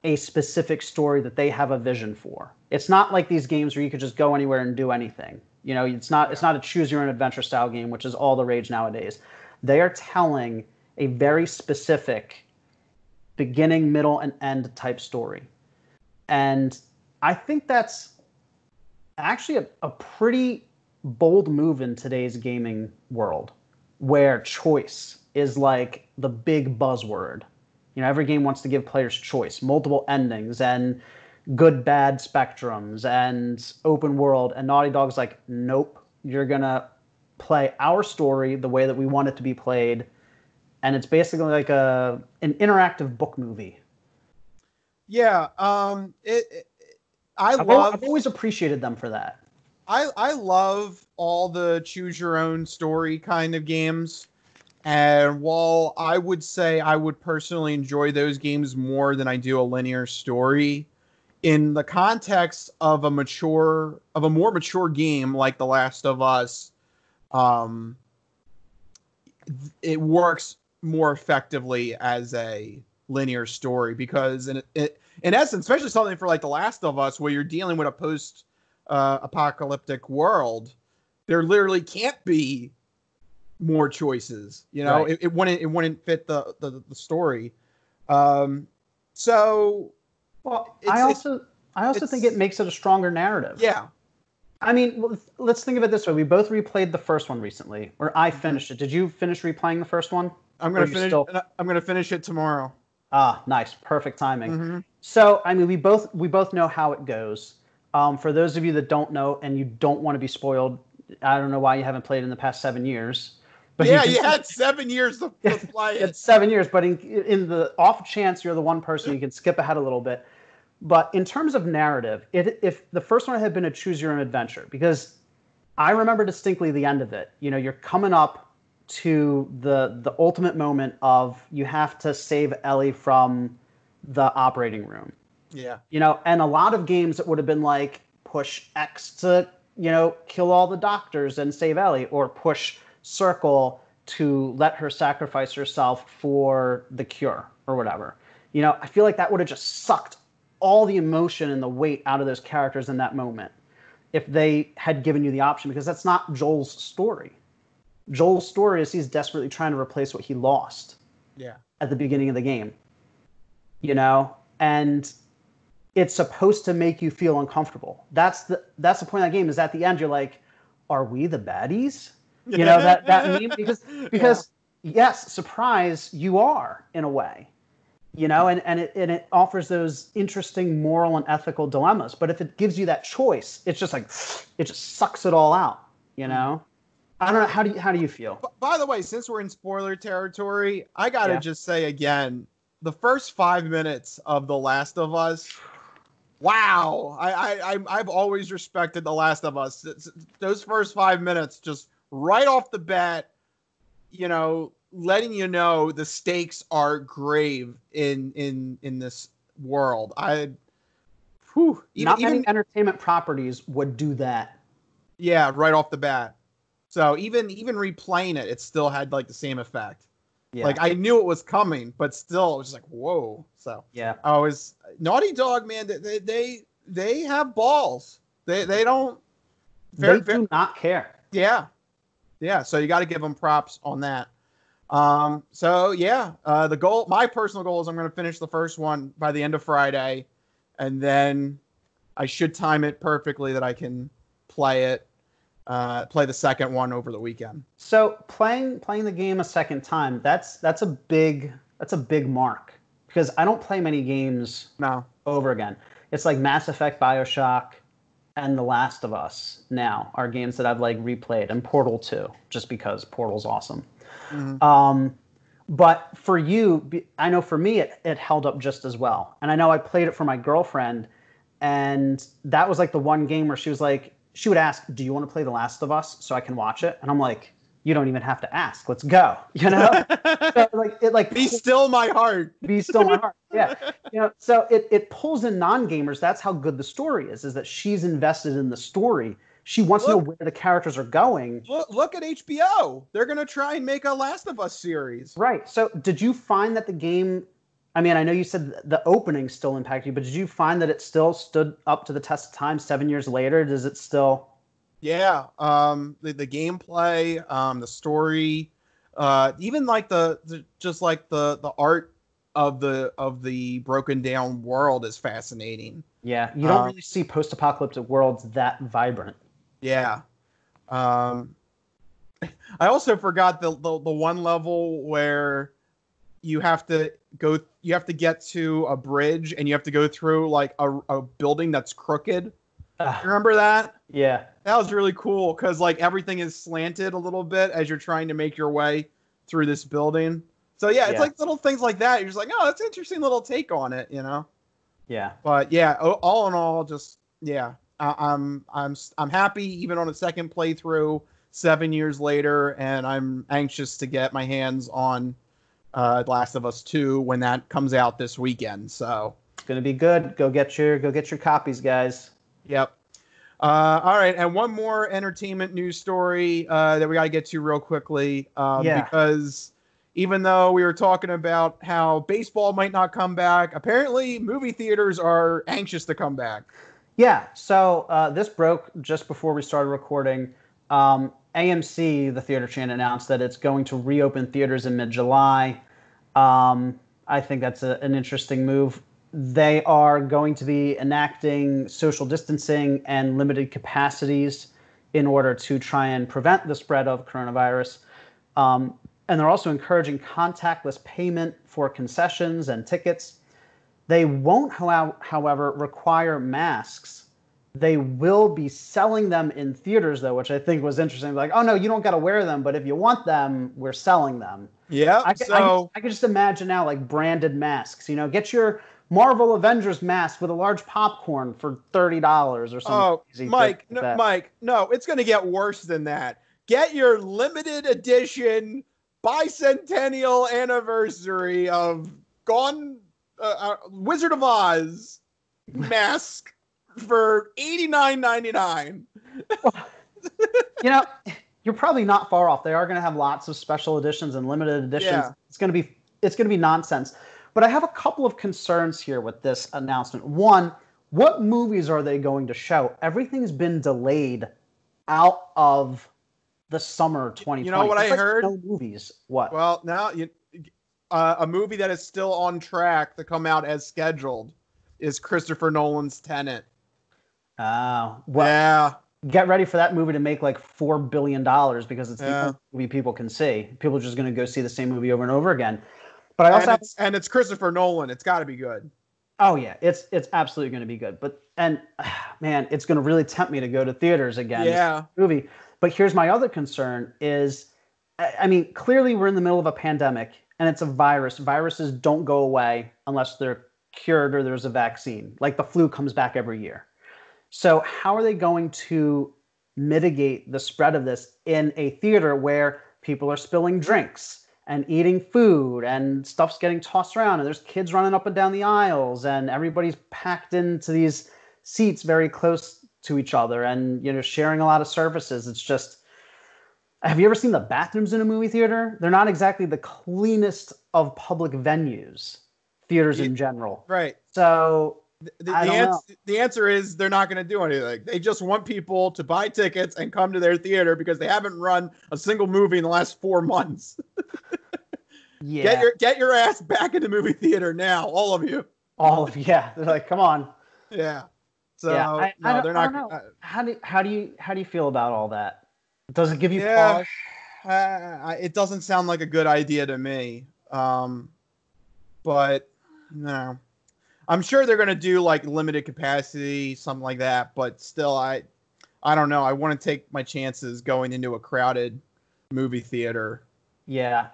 a specific story that they have a vision for. It's not like these games where you could just go anywhere and do anything. It's not a choose your own adventure style game, which is all the rage nowadays. They are telling a very specific beginning, middle, and end type story. And I think that's actually a pretty bold move in today's gaming world, where choice is like the big buzzword. Every game wants to give players choice, multiple endings, and good, bad spectrums, and open world. And Naughty Dog's like, nope, you're going to play our story the way that we want it to be played. And it's basically like an interactive book movie. Yeah. I've always appreciated them for that. I love all the choose your own story kind of games. And while I would say I would personally enjoy those games more than I do a linear story, in the context of a more mature game like The Last of Us, it works more effectively as a linear story because in essence, especially something for like The Last of Us, where you're dealing with a post apocalyptic world, there literally can't be more choices. Right. It wouldn't fit the story. So I also think it makes it a stronger narrative. Yeah. I mean, let's think of it this way. We both replayed the first one recently, or I finished it. Did you finish replaying the first one? I'm gonna finish it tomorrow. Ah, nice, perfect timing. Mm-hmm. So, I mean, we both know how it goes. For those of you that don't know and you don't want to be spoiled, I don't know why you haven't played in the past 7 years. But yeah, you had 7 years to play it. It's 7 years, but in the off chance you're the one person, you can skip ahead a little bit. But in terms of narrative, if the first one had been a choose your own adventure, because I remember distinctly the end of it. You know, you're coming up to the ultimate moment of you have to save Ellie from the operating room. Yeah. You know, and a lot of games it would have been like push X to, you know, kill all the doctors and save Ellie, or push circle to let her sacrifice herself for the cure or whatever. You know, I feel like that would have just sucked all the emotion and the weight out of those characters in that moment if they had given you the option, because that's not Joel's story. Joel's story is he's desperately trying to replace what he lost at the beginning of the game. You know, and it's supposed to make you feel uncomfortable. That's the point of that game, is at the end you're like, are we the baddies? You know, that meme, because yes, surprise, you are in a way. You know, and it offers those interesting moral and ethical dilemmas. But if it gives you that choice, it's just like, it just sucks it all out, you know? I don't know. How do you feel? By the way, since we're in spoiler territory, I gotta just say again, the first 5 minutes of The Last of Us, wow! I've always respected The Last of Us. Those first 5 minutes, just right off the bat, you know, letting you know the stakes are grave in this world. Not many entertainment properties would do that. Yeah, right off the bat. So even replaying it, it still had like the same effect. Yeah. Like I knew it was coming, but still it was just like, whoa. So yeah, I was Naughty Dog, man. They have balls. They don't. They do not care. Yeah, yeah. So you got to give them props on that. So yeah, the goal, my personal goal is I'm going to finish the first one by the end of Friday, and then I should time it perfectly that I can play the second one over the weekend. So playing the game a second time, that's a big mark, because I don't play many games over again. It's like Mass Effect, BioShock, and The Last of Us now are games that I've like replayed, and Portal 2, just because Portal's awesome. Mm-hmm. But for you, I know for me it held up just as well. And I know I played it for my girlfriend, and that was like the one game where she would ask, do you want to play The Last of Us so I can watch it? And I'm like, you don't even have to ask. Let's go. You know? So be still my heart. Be still my heart. Yeah. You know, so it pulls in non-gamers. That's how good the story is that she's invested in the story. She wants to know where the characters are going. Look at HBO. They're going to try and make a Last of Us series. Right. So did you find that the game, I mean, I know you said the opening still impacted you, but did you find that it still stood up to the test of time 7 years later? Does it still? Yeah. The gameplay, the story, even like the art of the broken down world is fascinating. Yeah. You don't really see post-apocalyptic worlds that vibrant. Yeah. I also forgot the one level where you have to get to a bridge and you have to go through like a building that's crooked. Remember that? Yeah. That was really cool because like everything is slanted a little bit as you're trying to make your way through this building. So yeah, it's like little things like that. You're just like, oh, that's an interesting little take on it, you know? Yeah. But yeah, all in all, just I'm happy even on a second playthrough 7 years later, and I'm anxious to get my hands on Last of Us 2 when that comes out this weekend. So it's gonna be good. Go get your copies, guys. Yep. All right, and one more entertainment news story that we got to get to real quickly, because even though we were talking about how baseball might not come back, apparently movie theaters are anxious to come back. Yeah, so this broke just before we started recording. AMC, the theater chain, announced that it's going to reopen theaters in mid-July. I think that's an interesting move. They are going to be enacting social distancing and limited capacities in order to try and prevent the spread of coronavirus. And they're also encouraging contactless payment for concessions and tickets. They won't, however, require masks. They will be selling them in theaters, though, which I think was interesting. Like, oh, no, you don't got to wear them, but if you want them, we're selling them. Yeah, I can just imagine now, like, branded masks. You know, get your Marvel Avengers mask with a large popcorn for $30 or something. Oh, Mike, no, it's going to get worse than that. Get your limited edition bicentennial anniversary of Wizard of Oz mask for $89.99. You know, you're probably not far off. They are going to have lots of special editions and limited editions. Yeah. It's going to be nonsense. But I have a couple of concerns here with this announcement. One, what movies are they going to show? Everything's been delayed out of the summer 2020. You know what I heard? No movies. What? Well, now a movie that is still on track to come out as scheduled is Christopher Nolan's Tenet. Oh, well, yeah. Get ready for that movie to make like $4 billion because it's the only movie people can see. People are just going to go see the same movie over and over again. But I also it's Christopher Nolan. It's got to be good. Oh yeah, it's absolutely going to be good. But man, it's going to really tempt me to go to theaters again. Yeah, movie. But here's my other concern: is I mean, clearly we're in the middle of a pandemic, and it's a virus. Viruses don't go away unless they're cured or there's a vaccine. Like the flu comes back every year. So how are they going to mitigate the spread of this in a theater where people are spilling drinks and eating food and stuff's getting tossed around and there's kids running up and down the aisles and everybody's packed into these seats very close to each other and, you know, sharing a lot of surfaces? It's just, have you ever seen the bathrooms in a movie theater? They're not exactly the cleanest of public venues, theaters in general. Right. So the answer is they're not going to do anything. They just want people to buy tickets and come to their theater because they haven't run a single movie in the last 4 months. Yeah. Get your ass back in the movie theater now, all of you. Yeah. They're like, come on. Yeah. So yeah, they're not. How do you feel about all that? Does it give you pause? It doesn't sound like a good idea to me. But no. I'm sure they're going to do like limited capacity, something like that. But still, I don't know. I want to take my chances going into a crowded movie theater. Yeah,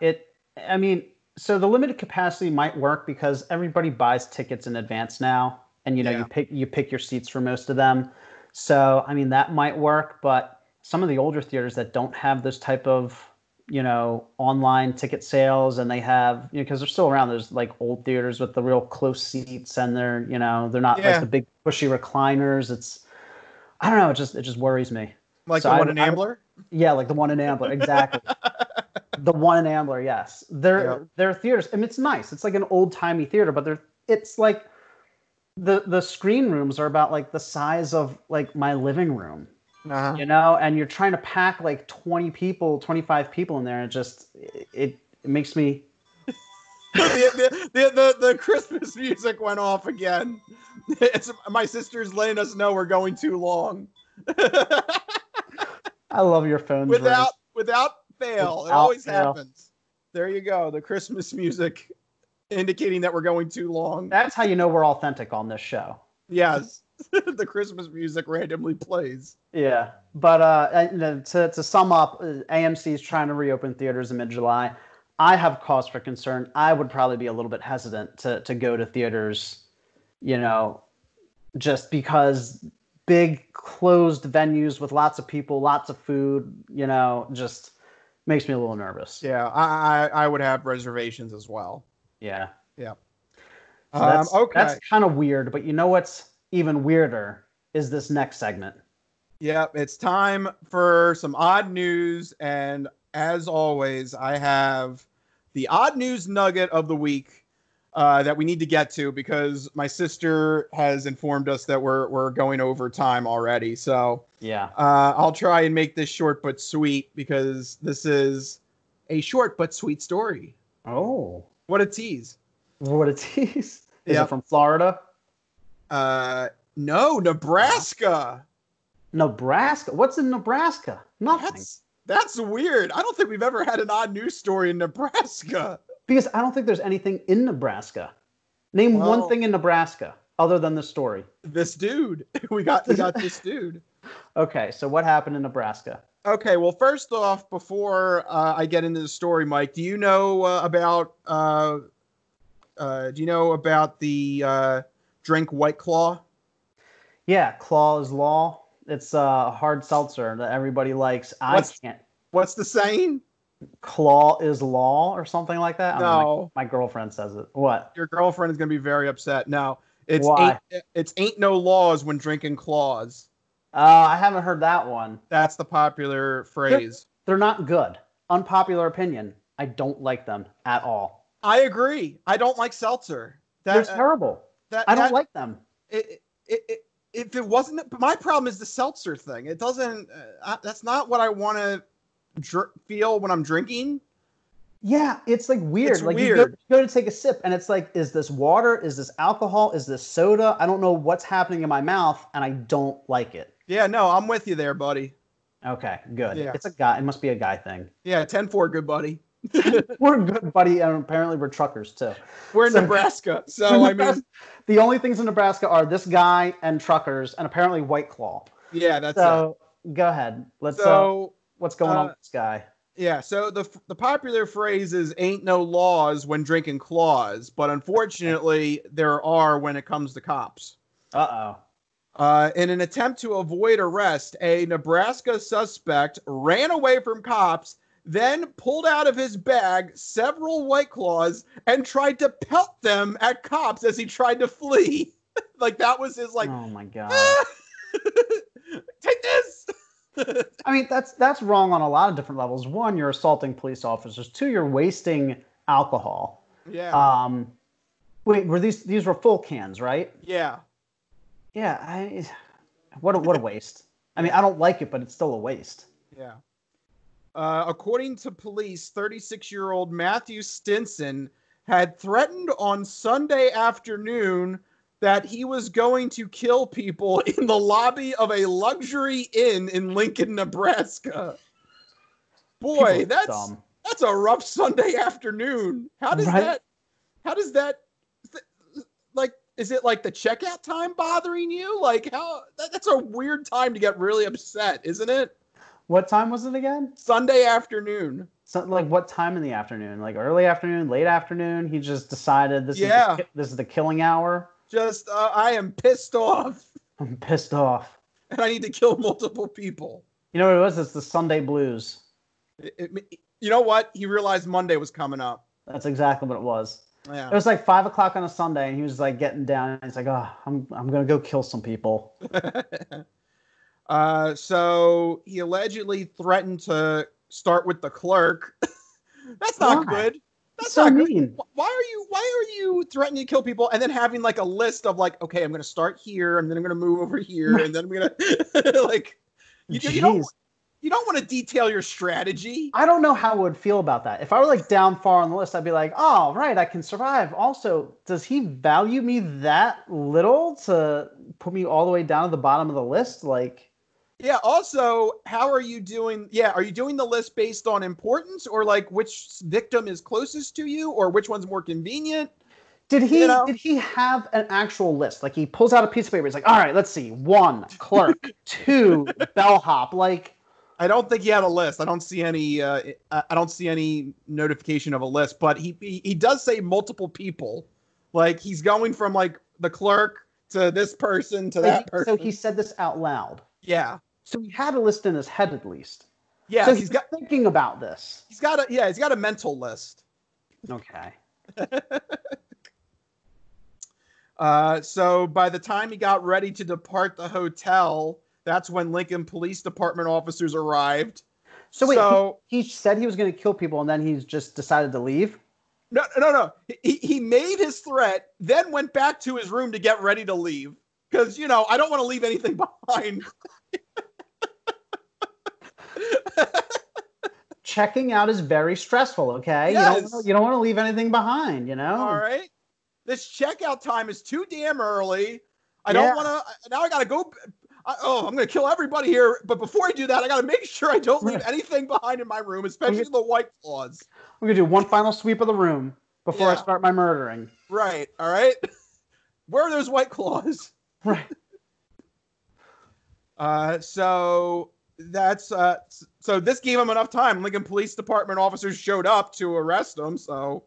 I mean, so the limited capacity might work because everybody buys tickets in advance now, and you know you pick your seats for most of them. So I mean that might work, but some of the older theaters that don't have this type of, you know, online ticket sales, and they have, you know, because they're still around. There's like old theaters with the real close seats, and they're not like the big pushy recliners. It's, I don't know. It just worries me. Like the one in Ambler? Yeah, like the one in Ambler, exactly. The one in Ambler, yes. They're theaters. I mean, it's nice. It's like an old timey theater, but it's like the screen rooms are about like the size of like my living room. Uh-huh. You know, and you're trying to pack like 20 people, 25 people in there, and it makes me. the Christmas music went off again. My sister's letting us know we're going too long. I love your phone. Without fail, it always happens. There you go. The Christmas music indicating that we're going too long. That's how you know we're authentic on this show. Yes. The Christmas music randomly plays. Yeah, but to sum up, AMC is trying to reopen theaters in mid-July. I have cause for concern. I would probably be a little bit hesitant to go to theaters, you know, just because big closed venues with lots of people, lots of food, you know, just makes me a little nervous. Yeah, I would have reservations as well. Yeah. Yeah. So that's kind of weird, but you know what's even weirder is this next segment. Yep, it's time for some odd news, and as always, I have the odd news nugget of the week that we need to get to because my sister has informed us that we're going over time already. So yeah, I'll try and make this short but sweet because this is a short but sweet story. Oh, what a tease! What a tease! Is it from Florida? No, Nebraska. Nebraska? What's in Nebraska? Nothing. That's weird. I don't think we've ever had an odd news story in Nebraska. Because I don't think there's anything in Nebraska. Name one thing in Nebraska other than the story. This dude. We got this dude. Okay, so what happened in Nebraska? Okay, well, first off, before I get into the story, Mike, do you know about the drink White Claw? Yeah, Claw is law. It's a hard seltzer that everybody likes. What's the saying? Claw is law or something like that? No. My girlfriend says it. What? Your girlfriend is going to be very upset. No. It's Why? Ain't no laws when drinking claws. I haven't heard that one. That's the popular phrase. They're not good. Unpopular opinion. I don't like them at all. I agree. I don't like seltzer. They're terrible. I don't like them. If it wasn't, but my problem is the seltzer thing. It doesn't. That's not what I want to feel when I'm drinking. Yeah, it's like weird. It's like weird. You go to take a sip, and it's like, is this water? Is this alcohol? Is this soda? I don't know what's happening in my mouth, and I don't like it. Yeah, no, I'm with you there, buddy. Okay, good. Yeah. It's a guy. It must be a guy thing. Yeah, 10-4, good buddy. We're good, buddy, and apparently we're truckers too. We're in Nebraska, so I mean, the only things in Nebraska are this guy and truckers, and apparently White Claw. Yeah, that's so. Go ahead. What's going on with this guy? Yeah, so the popular phrase is "ain't no laws when drinking claws," but unfortunately, there are when it comes to cops. In an attempt to avoid arrest, a Nebraska suspect ran away from cops, then pulled out of his bag several White Claws and tried to pelt them at cops as he tried to flee. Like that was his like. Oh my god! Take this. I mean, that's wrong on a lot of different levels. One, you're assaulting police officers. Two, you're wasting alcohol. Yeah. Wait, were these were full cans, right? Yeah. Yeah. What a waste. I mean, I don't like it, but it's still a waste. Yeah. According to police, 36-year-old Matthew Stinson had threatened on Sunday afternoon that he was going to kill people in the lobby of a luxury inn in Lincoln, Nebraska. Boy, that's a rough Sunday afternoon. How does that like, is it like the checkout time bothering you? Like that's a weird time to get really upset, isn't it? What time was it again? Sunday afternoon. So, like, what time in the afternoon? Like early afternoon, late afternoon? He just decided this is the killing hour. Just, I am pissed off. I'm pissed off. And I need to kill multiple people. You know what it was? It's the Sunday blues. You know what? He realized Monday was coming up. That's exactly what it was. Yeah. It was like 5 o'clock on a Sunday, and he was like getting down. And he's like, "Oh, I'm gonna go kill some people." So he allegedly threatened to start with the clerk. That's not good. That's so not mean. Good. Why are you threatening to kill people and then having like a list of like, okay, I'm going to start here and then I'm going to move over here and then I'm going to like, you don't want to detail your strategy. I don't know how I would feel about that. If I were like down far on the list, I'd be like, oh, right, I can survive. Also, does he value me that little to put me all the way down to the bottom of the list? Like, yeah. Also, how are you doing? Yeah. Are you doing the list based on importance or like which victim is closest to you or which one's more convenient? Did he have an actual list? Like he pulls out a piece of paper. He's like, all right, let's see. 1, clerk. 2, bellhop. Like, I don't think he had a list. I don't see any notification of a list, but he does say multiple people. Like he's going from like the clerk to this person to that person. So he said this out loud. Yeah. So he had a list in his head at least. Yeah. So he's thinking about this. He's got a mental list. Okay. So by the time he got ready to depart the hotel, that's when Lincoln Police Department officers arrived. So wait, he said he was going to kill people and then he's just decided to leave? No. He made his threat, then went back to his room to get ready to leave. Because, I don't want to leave anything behind. Checking out is very stressful, okay? Yes. You don't want to leave anything behind, All right. This checkout time is too damn early. I don't want to. Now I got to go. I'm going to kill everybody here. But before I do that, I got to make sure I don't leave anything behind in my room, especially the White Claws. I'm going to do one final sweep of the room before I start my murdering. Right. All right. Where are those White Claws? Right. So that's so this gave him enough time. Lincoln Police Department officers showed up to arrest him. So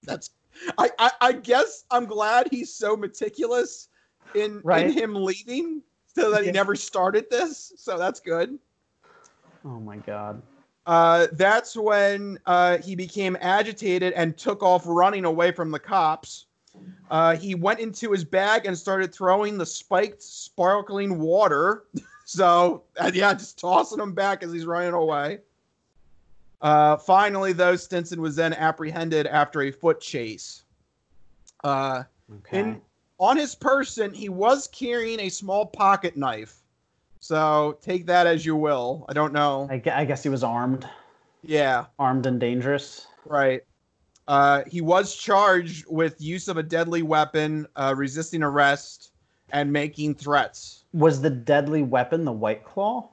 that's I guess I'm glad he's so meticulous in him leaving so that he never started this. So that's good. Oh my God. That's when he became agitated and took off running away from the cops. He went into his bag and started throwing the spiked, sparkling water. So, just tossing him back as he's running away. Finally, though, Stinson was then apprehended after a foot chase. On his person, he was carrying a small pocket knife. So, take that as you will. I don't know. I guess he was armed. Yeah. Armed and dangerous. Right. He was charged with use of a deadly weapon, resisting arrest, and making threats. Was the deadly weapon the White Claw?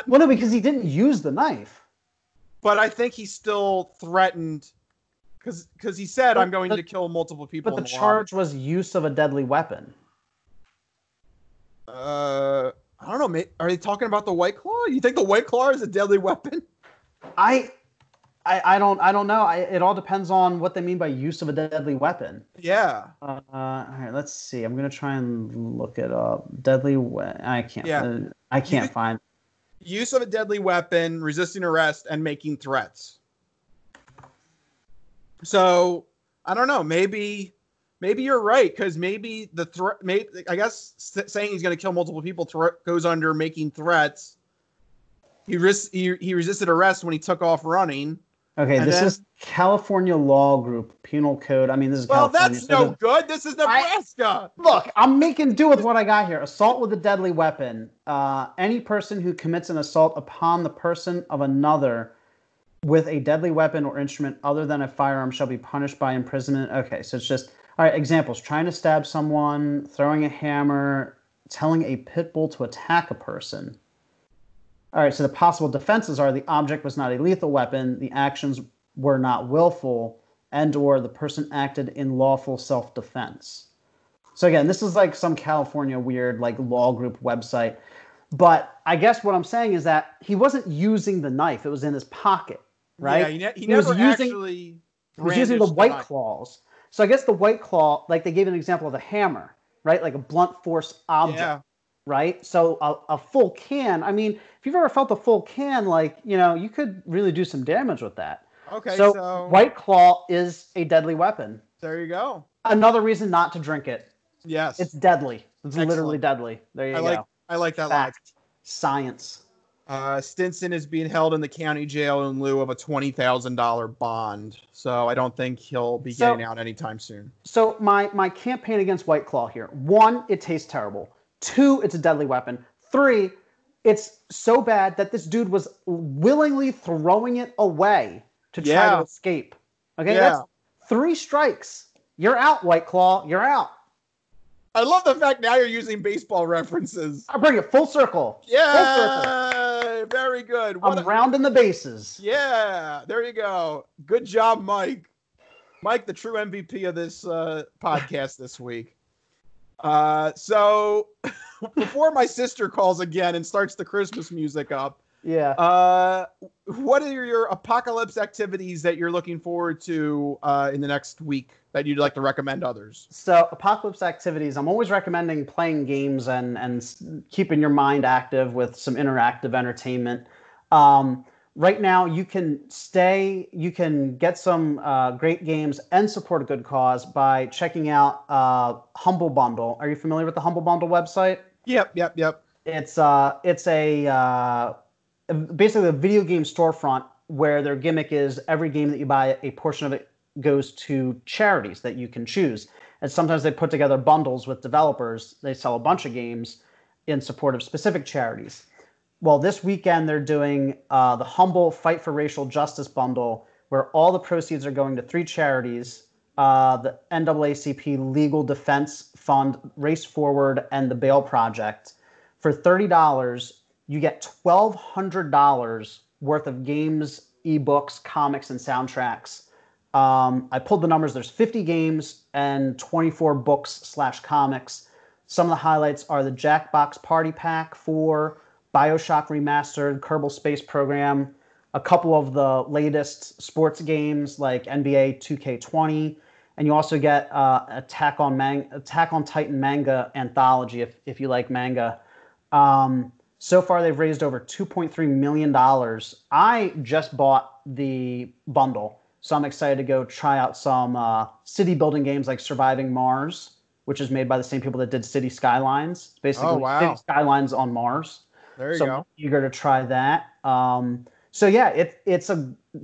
Well, no, because he didn't use the knife. But I think he still threatened, because he said, I'm going to kill multiple people. But the charge was use of a deadly weapon. I don't know. Are they talking about the White Claw? You think the White Claw is a deadly weapon? I don't know. It all depends on what they mean by use of a deadly weapon. Yeah. All right, let's see. I'm gonna try and look it up. Deadly weapon. I can't. Yeah. I can't find. Use of a deadly weapon, resisting arrest, and making threats. So I don't know. Maybe you're right, because maybe the threat. I guess saying he's going to kill multiple people goes under making threats. He resisted arrest when he took off running. Okay, this is California Law Group Penal Code. I mean, this is California. That's no good. This is Nebraska. Look, I'm making do with what I got here. Assault with a deadly weapon. Any person who commits an assault upon the person of another with a deadly weapon or instrument other than a firearm shall be punished by imprisonment. Okay, so it's just, all right, examples. Trying to stab someone, throwing a hammer, telling a pit bull to attack a person. All right, so the possible defenses are the object was not a lethal weapon, the actions were not willful, and or the person acted in lawful self-defense. So again, this is like some California weird like law group website. But I guess what I'm saying is that he wasn't using the knife. It was in his pocket, right? Yeah, he never actually was using the White Claws. So I guess the White Claw, like they gave an example of a hammer, right? Like a blunt force object. Yeah. Right? So a full can, I mean, if you've ever felt a full can, like, you could really do some damage with that. Okay, so White Claw is a deadly weapon. There you go. Another reason not to drink it. Yes. It's deadly. It's literally deadly. There you go. I like that. Fact. Science. Stinson is being held in the county jail in lieu of a $20,000 bond. So I don't think he'll be getting out anytime soon. So my campaign against White Claw here. 1, it tastes terrible. 2, it's a deadly weapon. 3, it's so bad that this dude was willingly throwing it away to try to escape. Okay, that's 3 strikes. You're out, White Claw. You're out. I love the fact now you're using baseball references. I'll bring it full circle. Yeah, full circle. Very good. I'm rounding the bases. Yeah, there you go. Good job, Mike. Mike, the true MVP of this podcast this week. So before my sister calls again and starts the Christmas music up, what are your apocalypse activities that you're looking forward to in the next week that you'd like to recommend others? So apocalypse activities, I'm always recommending playing games and keeping your mind active with some interactive entertainment. Right now, you can get some great games and support a good cause by checking out Humble Bundle. Are you familiar with the Humble Bundle website? Yep. It's basically a video game storefront where their gimmick is every game that you buy, a portion of it goes to charities that you can choose. And sometimes they put together bundles with developers. They sell a bunch of games in support of specific charities. Well, this weekend they're doing the Humble Fight for Racial Justice bundle, where all the proceeds are going to 3 charities the NAACP Legal Defense Fund, Race Forward, and the Bail Project. For $30, you get $1,200 worth of games, ebooks, comics, and soundtracks. I pulled the numbers. There's 50 games and 24 books/comics. Some of the highlights are the Jackbox Party Pack 4, BioShock Remastered, Kerbal Space Program, a couple of the latest sports games like NBA 2K20, and you also get Attack on Titan manga anthology if you like manga. So far, they've raised over $2.3 million. I just bought the bundle, so I'm excited to go try out some city building games like Surviving Mars, which is made by the same people that did City Skylines. It's basically City Skylines on Mars. There you go. I'm eager to try that. So yeah, it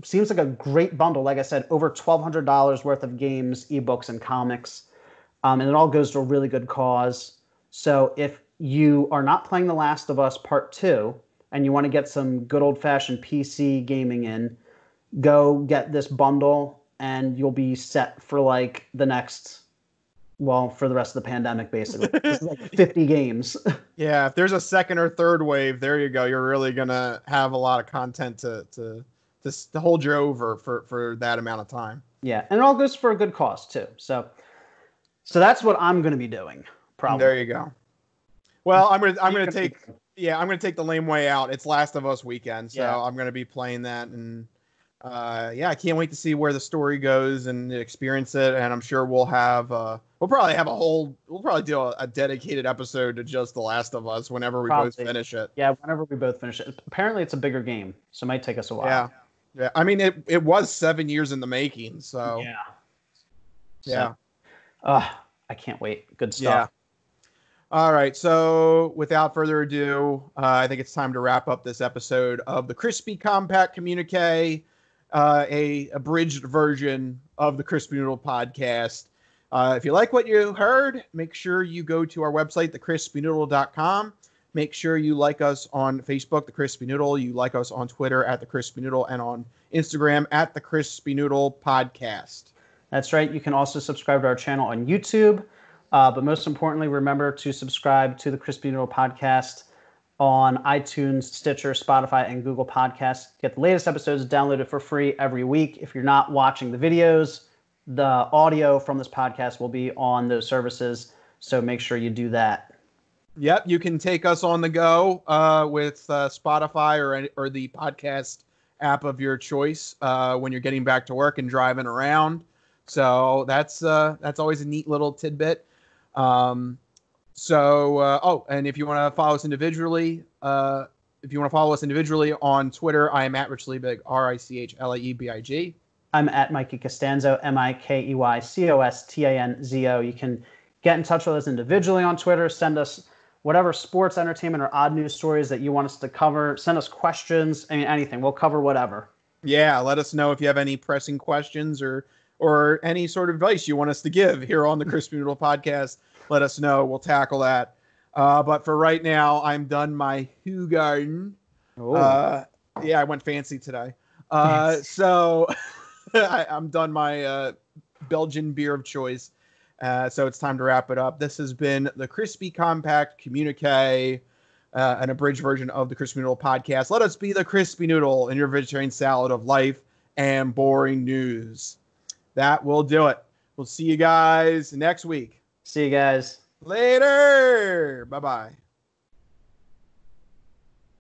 seems like a great bundle. Like I said, over $1,200 worth of games, ebooks, and comics, and it all goes to a really good cause. So if you are not playing The Last of Us Part 2 and you want to get some good old-fashioned PC gaming in, go get this bundle and you'll be set for like the next, well, for the rest of the pandemic, basically. This is like 50 games. Yeah, if there's a second or third wave, there you go. You're really going to have a lot of content to hold you over for that amount of time. Yeah, and it all goes for a good cause, too. So that's what I'm going to be doing, probably. There you go. Well, I'm gonna take the lame way out. It's Last of Us weekend, so yeah. I'm gonna be playing that, and I can't wait to see where the story goes and experience it. And I'm sure we'll probably do a dedicated episode to just The Last of Us whenever we both finish it. Yeah, whenever we both finish it. Apparently, it's a bigger game, so it might take us a while. Yeah. I mean, it was 7 years in the making, so yeah. I can't wait. Good stuff. Yeah. All right, so without further ado, I think it's time to wrap up this episode of the Crispy Compact Communiqué, a abridged version of the Crispy Noodle podcast. If you like what you heard, make sure you go to our website, thecrispynoodle.com. Make sure you like us on Facebook, The Crispy Noodle. You like us on Twitter at The Crispy Noodle and on Instagram at The Crispy Noodle Podcast. That's right. You can also subscribe to our channel on YouTube. But most importantly, remember to subscribe to the Crispy Noodle Podcast on iTunes, Stitcher, Spotify, and Google Podcasts. Get the latest episodes downloaded for free every week. If you're not watching the videos, the audio from this podcast will be on those services, so make sure you do that. Yep, you can take us on the go with Spotify or the podcast app of your choice when you're getting back to work and driving around. So that's always a neat little tidbit. And if you want to follow us individually, on Twitter, I am at Rich Liebig, RICHLAEBIG. I'm at Mikey Costanzo, MIKEYCOSTANZO. You can get in touch with us individually on Twitter. Send us whatever sports, entertainment, or odd news stories that you want us to cover. Send us questions. I mean, anything. We'll cover whatever. Yeah, let us know if you have any pressing questions or any sort of advice you want us to give here on the Crispy Noodle Podcast. Let us know. We'll tackle that. But for right now, I'm done my Hue Garden. I went fancy today. So I'm done my Belgian beer of choice. So it's time to wrap it up. This has been the Crispy Compact Communiqué, an abridged version of the Crispy Noodle Podcast. Let us be the Crispy Noodle in your vegetarian salad of life and boring news. That will do it. We'll see you guys next week. See you guys. Later. Bye-bye.